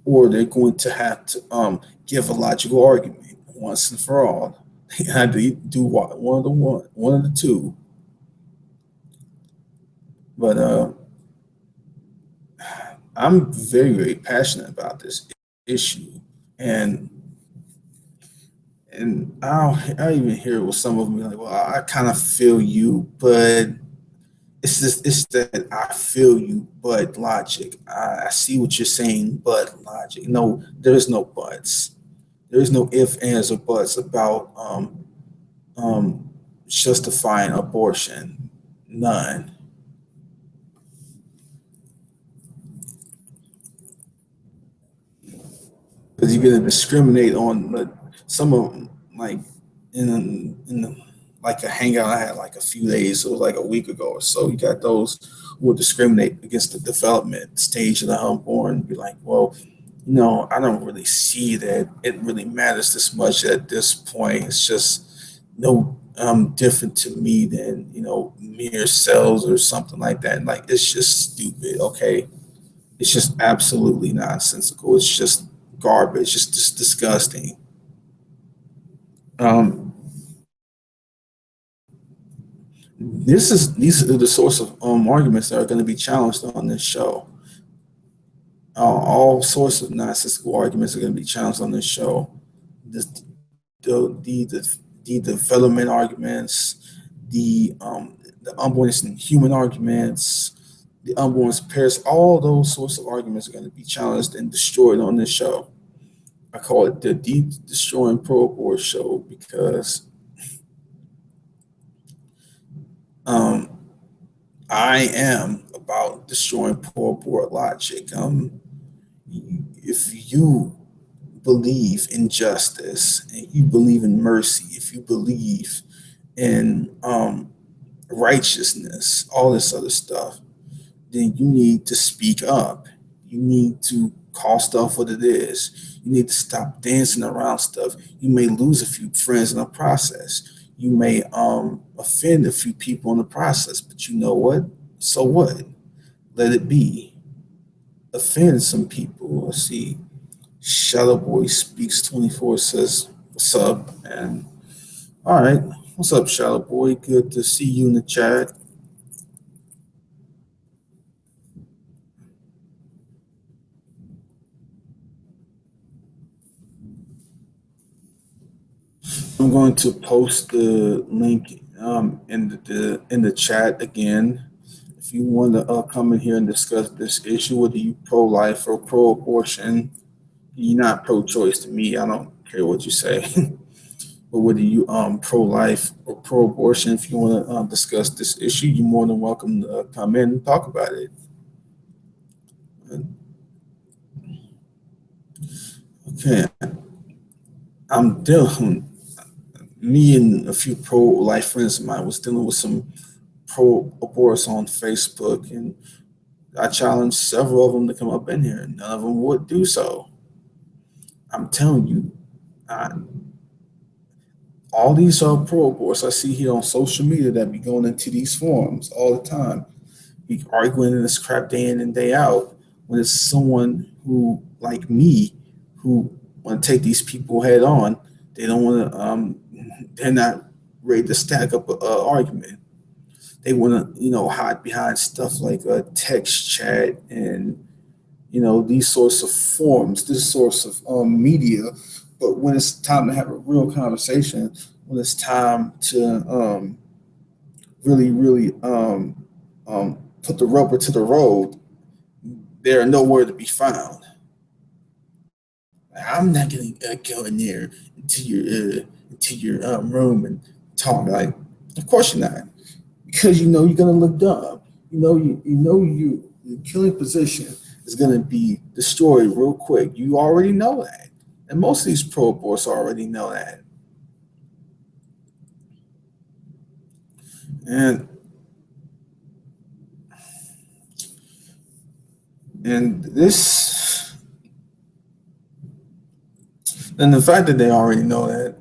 or they're going to have to give a logical argument once and for all. They had to do one of the two. But I'm very, very passionate about this issue, and I even hear with some of them be like, "Well, I kind of feel you, but it's that I feel you, but logic. I see what you're saying, but logic. No, there's no buts. There's no ifs, ands, or buts about um, justifying abortion. None. Because you're gonna discriminate on some of them, like in like a hangout I had like a few days or like a week ago or so. You got those who will discriminate against the development stage of the unborn. Be like, well, I don't really see that it really matters this much at this point. It's just no different to me than mere cells or something like that. Like it's just stupid. Okay, it's just absolutely nonsensical. It's just garbage. It's just disgusting. Um, these are the sorts of arguments that are going to be challenged on this show. All sorts of nonsensical arguments are going to be challenged on this show. The the development arguments, the unborn and human arguments, the unborn's parents. All those sorts of arguments are going to be challenged and destroyed on this show. I call it the Deep Destroying Pro-Abort show because um, I am about destroying pro-abort logic. If you believe in justice and you believe in mercy, if you believe in righteousness, all this other stuff, then you need to speak up. You need to call stuff what it is. You need to stop dancing around stuff. You may lose a few friends in the process. You may offend a few people in the process, but you know what? So what? Let it be. Offend some people. Let's see. Shadow Boy Speaks 24 says, "What's up?" And all right, what's up, Shadow Boy? Good to see you in the chat. I'm going to post the link in the chat again. If you want to come in here and discuss this issue, whether you pro-life or pro-abortion, you're not pro-choice to me. I don't care what you say. But whether you pro-life or pro-abortion, if you want to discuss this issue, you're more than welcome to come in and talk about it. Okay, I'm dealing. Me and a few pro-life friends of mine was dealing with some pro-aborts on Facebook, and I challenged several of them to come up in here, and none of them would do so. I'm telling you, I, all these pro-aborts I see here on social media that be going into these forums all the time, be arguing in this crap day in and day out. When it's someone who, like me, who want to take these people head on, they don't want to. They're not ready to stack up an argument. They want to, hide behind stuff like a text chat and these sorts of forums, this sorts of media. But when it's time to have a real conversation, when it's time to really, really put the rubber to the road, they're nowhere to be found. I'm not going to go in there into your room and talk. Like, of course you're not, because you're going to look dumb. Your killing position is going to be destroyed real quick. You already know that, and most of these pro-aborts already know that. And and this and the fact that they already know that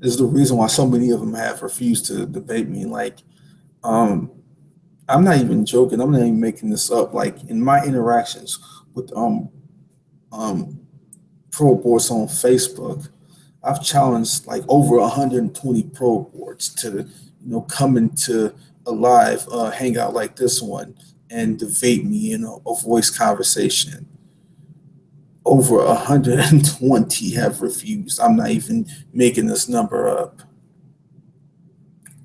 is the reason why so many of them have refused to debate me. Like, um, I'm not even joking. I'm not even making this up. Like in my interactions with um, pro-aborts on Facebook, I've challenged like over 120 pro-aborts to come into a live hangout like this one and debate me in a voice conversation. Over 120 have refused. I'm not even making this number up.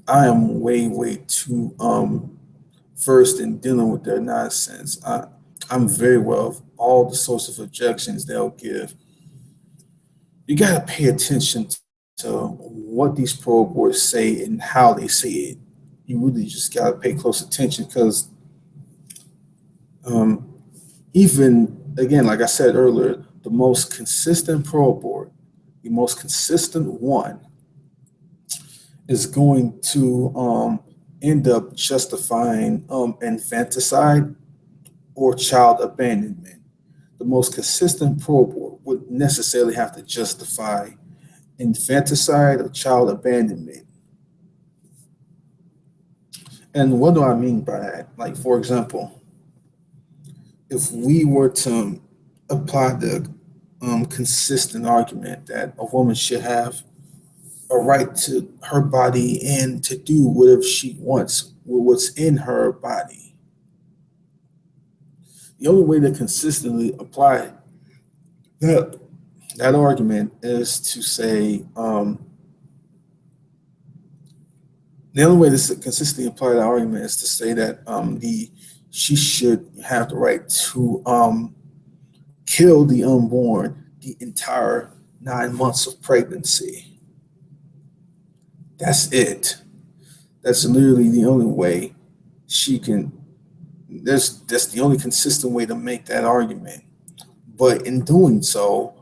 I am way too versed in dealing with their nonsense. I'm very well of all the sorts of objections they'll give. You got to pay attention to what these pro boards say and how they say it. You really just got to pay close attention because um, even again, like I said earlier, the most consistent pro board, the most consistent one, is going to end up justifying infanticide or child abandonment. The most consistent pro board would necessarily have to justify infanticide or child abandonment. And what do I mean by that? Like, for example, if we were to apply the consistent argument that a woman should have a right to her body and to do whatever she wants with what's in her body, the only way to consistently apply that that argument is to say the only way to consistently apply that argument is to say that the she should have the right to kill the unborn the entire 9 months of pregnancy. That's it. That's literally the only way she can. That's the only consistent way to make that argument. But in doing so,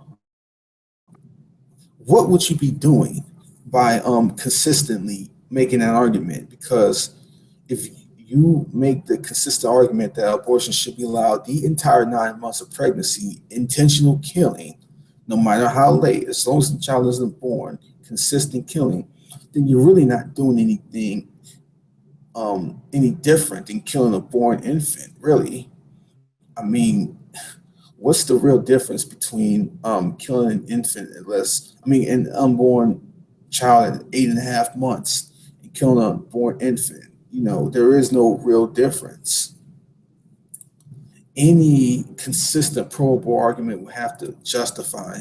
what would you be doing by consistently making that argument? Because if you make the consistent argument that abortion should be allowed the entire 9 months of pregnancy, intentional killing, no matter how late, as long as the child isn't born, consistent killing, then you're really not doing anything any different than killing a born infant, really. I mean, what's the real difference between killing an infant an unborn child at 8.5 months and killing a born infant? There is no real difference. Any consistent pro-abort argument would have to justify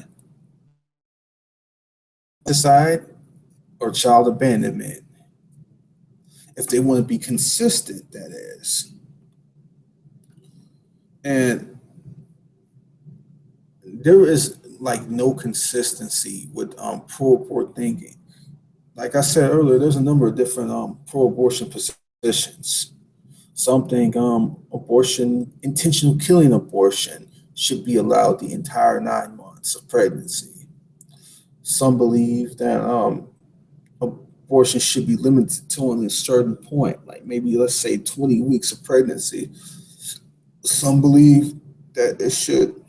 decide or child abandonment. If they want to be consistent, that is. And there is like no consistency with pro-abort thinking. Like I said earlier, there's a number of different pro-abortion positions. Some think abortion, intentional killing abortion, should be allowed the entire 9 months of pregnancy. Some believe that abortion should be limited to only a certain point, like maybe let's say 20 weeks of pregnancy. Some believe that it should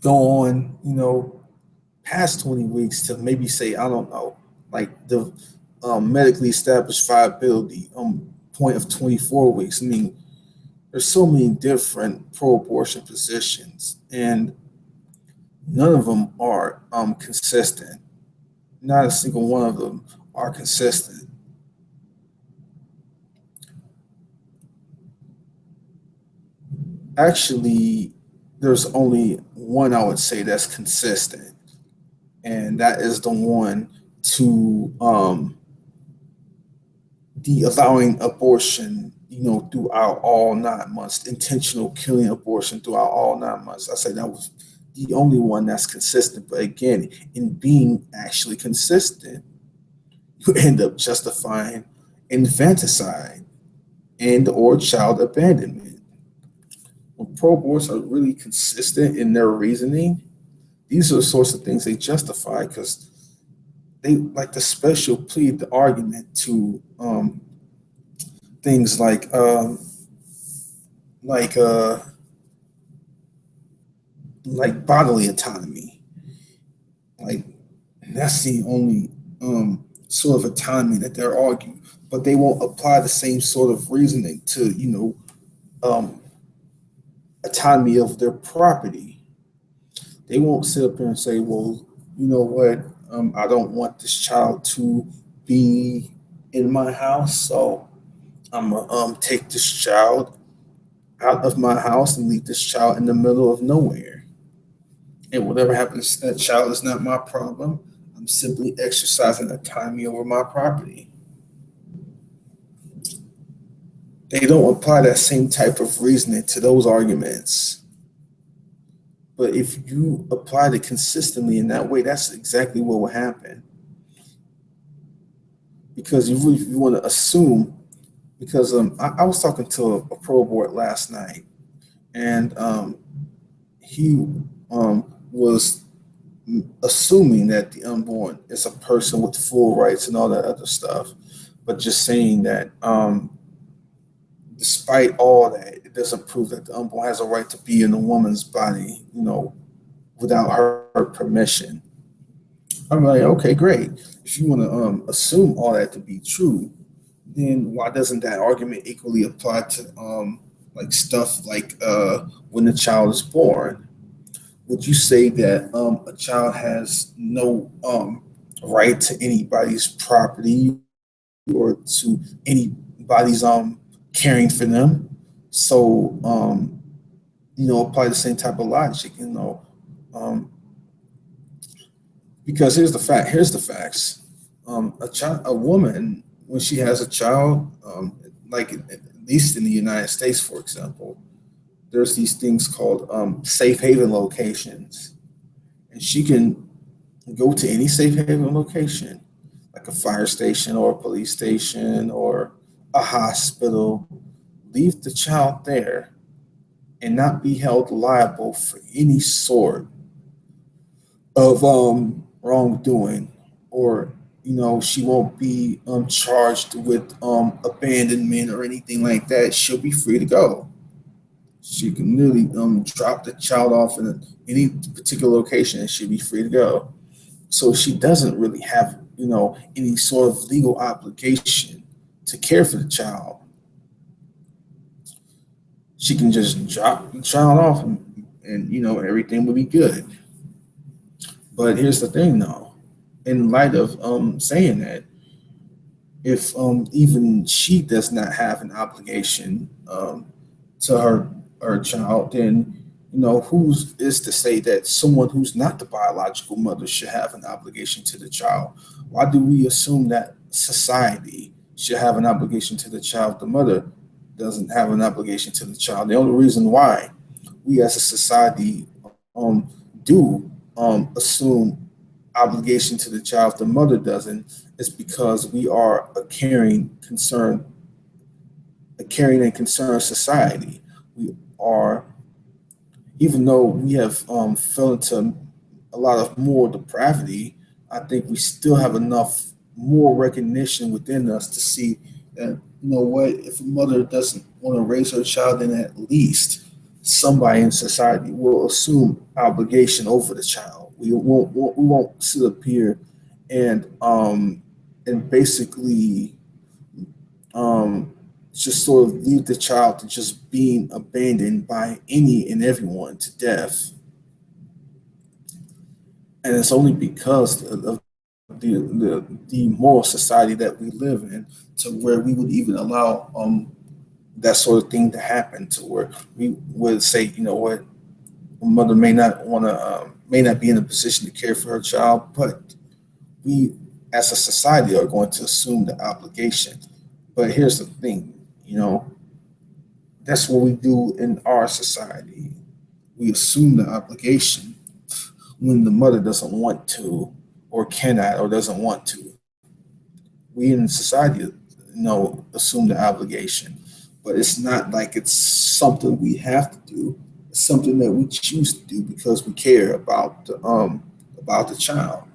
go on, past 20 weeks to maybe say, I don't know, like the medically established viability point of 24 weeks. I mean, there's so many different pro-abortion positions, and none of them are consistent. Not a single one of them are consistent. Actually, there's only one I would say that's consistent, and that is the one to the allowing abortion, throughout all 9 months, intentional killing abortion throughout all 9 months. I say that was the only one that's consistent. But again, in being actually consistent, you end up justifying infanticide and or child abandonment. When pro-aborts are really consistent in their reasoning, these are the sorts of things they justify because they like to special plead the argument to things like uh, like bodily autonomy. Like that's the only sort of autonomy that they're arguing, but they won't apply the same sort of reasoning to um, autonomy of their property. They won't sit up here and say, well, you know what, I don't want this child to be in my house, so I'm gonna take this child out of my house and leave this child in the middle of nowhere. And whatever happens to that child is not my problem. I'm simply exercising autonomy over my property. They don't apply that same type of reasoning to those arguments. But if you applied it consistently in that way, that's exactly what will happen. Because you want to assume, because I was talking to a pro-abort last night, and he was assuming that the unborn is a person with full rights and all that other stuff, but just saying that despite all that, it doesn't prove that the unborn has a right to be in a woman's body, without her permission. I'm like, okay, great. If you want to assume all that to be true, then why doesn't that argument equally apply to like stuff like when the child is born? Would you say that a child has no right to anybody's property or to anybody's caring for them? So apply the same type of logic, um, because here's the facts. A woman, when she has a child, like at least in the United States, for example, there's these things called safe haven locations, and she can go to any safe haven location, like a fire station or a police station or a hospital, leave the child there, and not be held liable for any sort of wrongdoing, or she won't be charged with abandonment or anything like that. She'll be free to go. She can literally drop the child off in any particular location and she'll be free to go. So she doesn't really have any sort of legal obligation to care for the child. She can just drop the child off, and everything will be good. But here's the thing, though. In light of saying that, if even she does not have an obligation to her child, then who's is to say that someone who's not the biological mother should have an obligation to the child? Why do we assume that society should have an obligation to the child? The mother doesn't have an obligation to the child. The only reason why we as a society do assume obligation to the child, the mother doesn't, is because we are a caring and concerned society. We are, even though we have fell into a lot of moral depravity, I think we still have enough moral recognition within us to see that, what, if a mother doesn't want to raise her child, then at least somebody in society will assume obligation over the child. We won't sit up here and basically just sort of leave the child to just being abandoned by any and everyone to death. And it's only because of the moral society that we live in, to where we would even allow that sort of thing to happen, to where we would say, what, a mother may not be in a position to care for her child, but we as a society are going to assume the obligation. But here's the thing, that's what we do in our society. We assume the obligation when the mother doesn't want to, or cannot, or doesn't want to. We in society, assume the obligation, but it's not like it's something we have to do. It's something that we choose to do because we care about the child.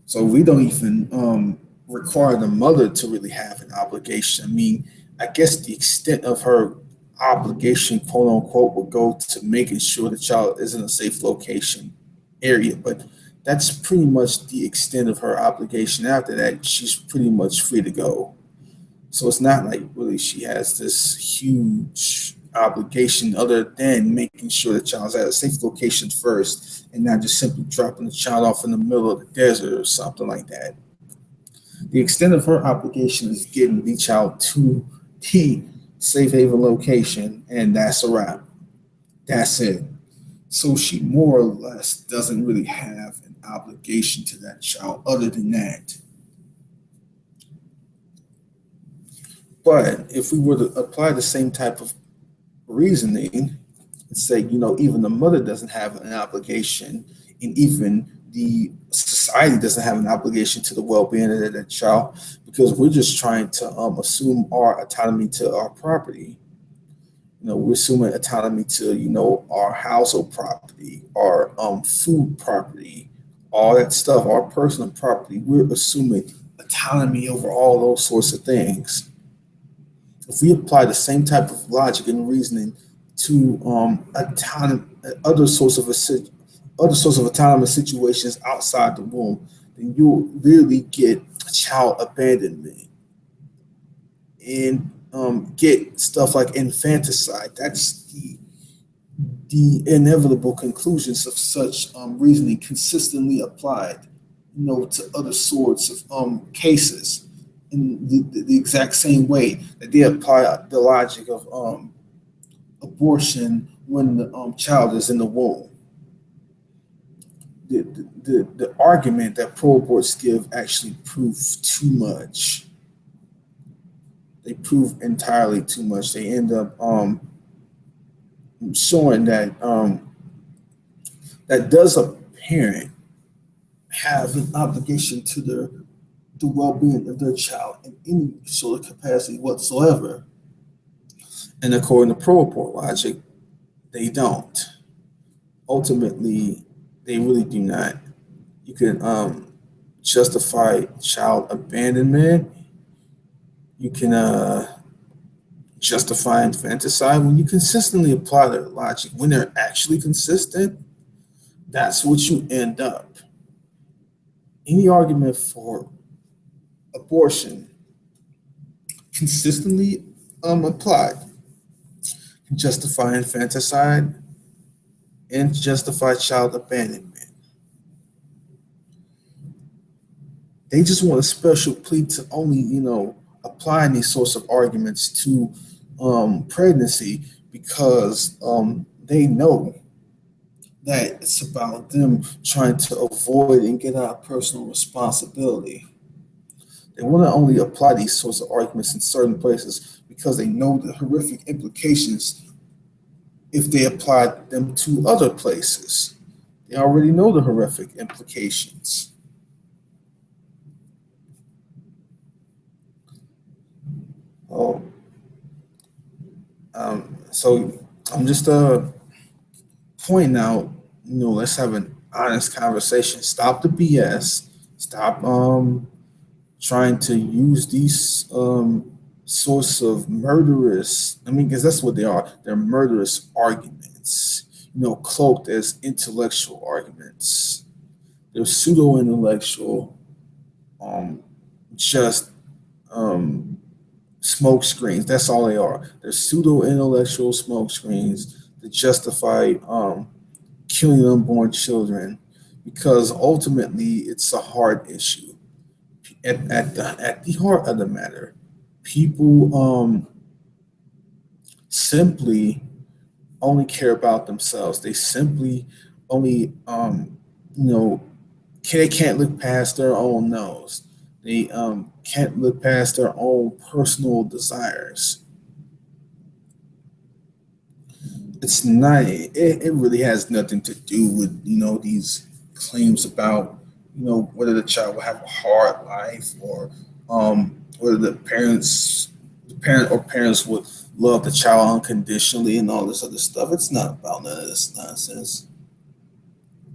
So we don't even require the mother to really have an obligation. I mean, I guess the extent of her obligation, quote unquote, would go to making sure the child is in a safe location area. But that's pretty much the extent of her obligation. After that, she's pretty much free to go. So it's not like really she has this huge obligation other than making sure the child's at a safe location first and not just simply dropping the child off in the middle of the desert or something like that. The extent of her obligation is getting the child to the safe haven location, and that's a wrap. That's it. So she more or less doesn't really have an obligation to that child other than that. But if we were to apply the same type of reasoning and say, even the mother doesn't have an obligation, and even the society doesn't have an obligation to the well-being of that child, because we're just trying to assume our autonomy to our property. We're assuming autonomy to, our household property, our food property, all that stuff, our personal property. We're assuming autonomy over all those sorts of things. If we apply the same type of logic and reasoning to other sorts of autonomous situations outside the womb, then you'll really get child abandonment and get stuff like infanticide. That's the inevitable conclusions of such reasoning consistently applied, to other sorts of cases in the exact same way that they apply the logic of abortion when the child is in the womb. The argument that pro-aborts give actually prove too much. They prove entirely too much. They end up showing that that does a parent have an obligation to the well-being of their child in any sort of capacity whatsoever. And according to pro-abort logic, they don't. Ultimately, they really do not. You can justify child abandonment. You can justify infanticide when you consistently apply their logic. When they're actually consistent, that's what you end up. Any argument for abortion consistently applied can justify infanticide and justify child abandonment. They just want a special plea to only, applying these sorts of arguments to pregnancy because they know that it's about them trying to avoid and get out of personal responsibility. They want to only apply these sorts of arguments in certain places because they know the horrific implications if they apply them to other places. They already know the horrific implications. Oh, so I'm just pointing out, let's have an honest conversation. Stop the BS. Stop trying to use these sorts of murderous, because that's what they are. They're murderous arguments, cloaked as intellectual arguments. They're pseudo-intellectual, just smoke screens. That's all they are. They're pseudo-intellectual smoke screens to justify killing unborn children because ultimately it's a hard issue. At the heart of the matter, people simply only care about themselves. They simply only, they can't look past their own nose. They can't look past their own personal desires. It's not. It really has nothing to do with these claims about whether the child will have a hard life or whether the parent or parents would love the child unconditionally and all this other stuff. It's not about none of this nonsense.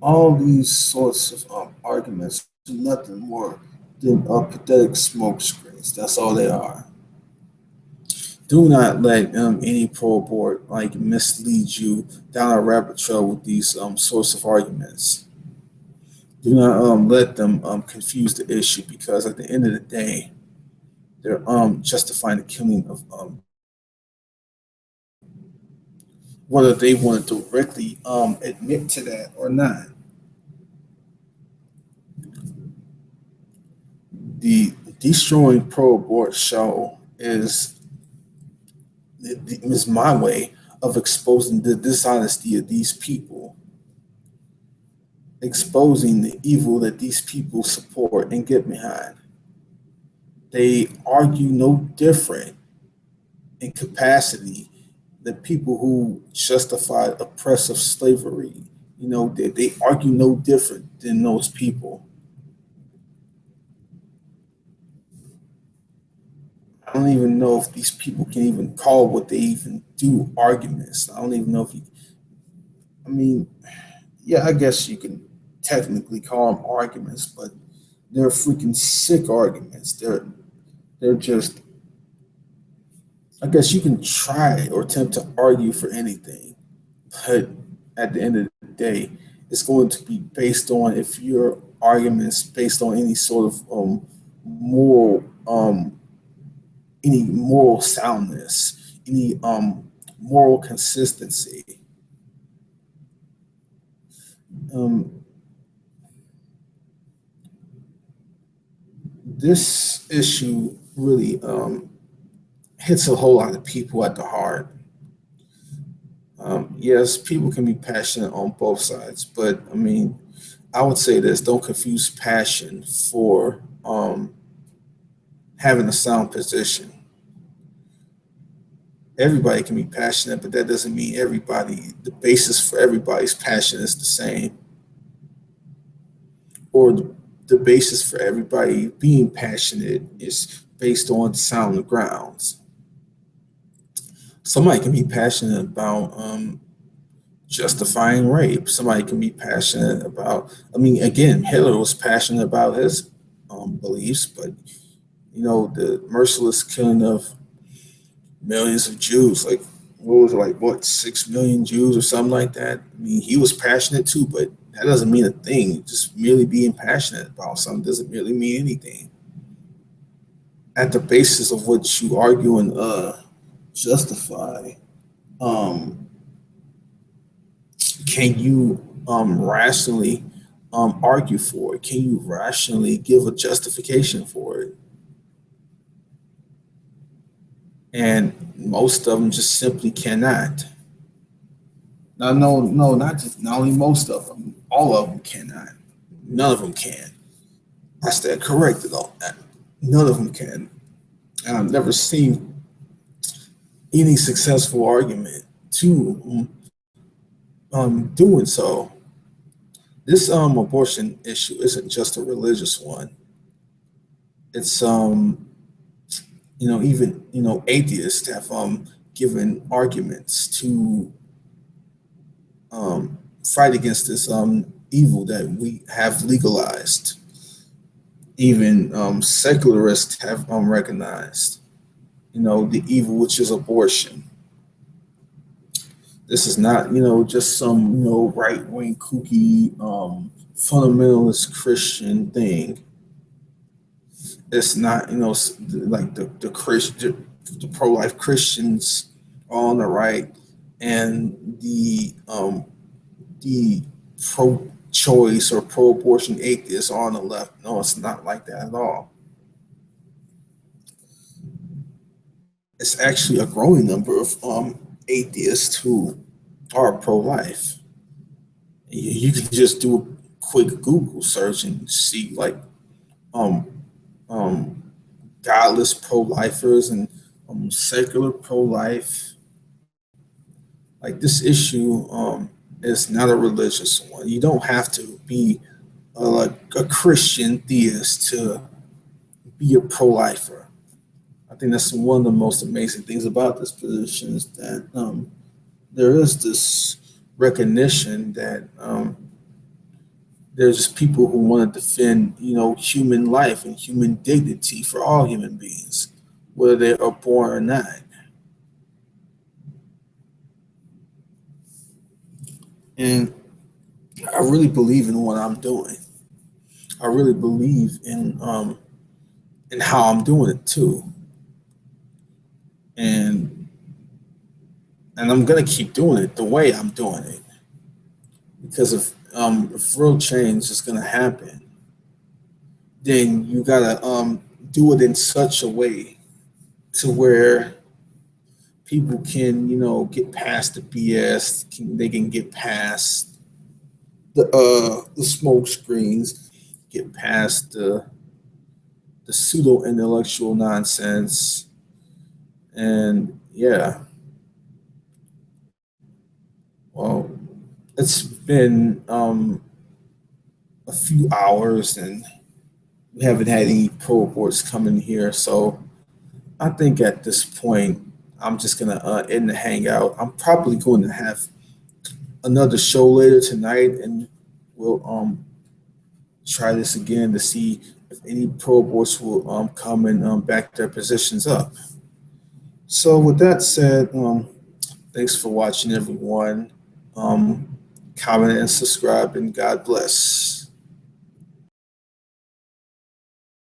All these sorts of arguments nothing more than pathetic smoke screens. That's all they are. Do not let any pro-abort like mislead you down a rabbit trail with these sorts of arguments. Do not let them confuse the issue because at the end of the day, they're justifying the killing of whether they want to directly admit to that or not. The Destroying Pro-Abort show is my way of exposing the dishonesty of these people, exposing the evil that these people support and get behind. They argue no different in capacity than people who justified oppressive slavery. They argue no different than those people. I don't even know if these people can even call what they even do arguments. I don't even know if you, I mean, yeah, I guess you can technically call them arguments, but they're freaking sick arguments. They're just, I guess you can try or attempt to argue for anything, but at the end of the day, it's going to be based on if your arguments based on any sort of moral any moral soundness, any moral consistency. Um, this issue really hits a whole lot of people at the heart. Yes, people can be passionate on both sides, but I mean, I would say this: don't confuse passion for having a sound position. Everybody can be passionate, but that doesn't mean everybody. The basis for everybody's passion is the same, or the basis for everybody being passionate is based on sound grounds. Somebody can be passionate about justifying rape. Somebody can be passionate about. I mean, again, Hitler was passionate about his beliefs, but the merciless killing of millions of Jews, like what was it, like what 6 million Jews or something like that. I mean, he was passionate too, but that doesn't mean a thing. Just merely being passionate about something doesn't really mean anything. At the basis of what you argue and justify, um, can you rationally argue for it? Can you rationally give a justification for it? And most of them just simply cannot. Now, no, not only most of them, all of them cannot. None of them can. I stand corrected on that. None of them can. And I've never seen any successful argument to doing so. This abortion issue isn't just a religious one. It's even atheists have given arguments to fight against this evil that we have legalized. Even secularists have recognized, the evil which is abortion. This is not, just some, right wing kooky fundamentalist Christian thing. It's not, like the Christian, the pro life Christians are on the right, and the pro-choice or pro-abortion atheists are on the left. No, it's not like that at all. It's actually a growing number of atheists who are pro-life. You can just do a quick Google search and see like um, um, godless pro-lifers and secular pro-life. Like this issue is not a religious one. You don't have to be like a Christian theist to be a pro-lifer. I think that's one of the most amazing things about this position is that there is this recognition that There's just people who want to defend, human life and human dignity for all human beings, whether they are born or not. And I really believe in what I'm doing. I really believe in how I'm doing it too. And I'm gonna keep doing it the way I'm doing it. Because if real change is gonna happen, then you gotta do it in such a way to where people can, get past the BS. They can get past the smoke screens, get past the pseudo intellectual nonsense, and yeah. Well, it's been a few hours, and we haven't had any pro-aborts come in here, so I think at this point I'm just gonna end the hangout. I'm probably going to have another show later tonight, and we'll try this again to see if any pro boards will come and back their positions up. So with that said, thanks for watching, everyone. Comment and subscribe, and God bless.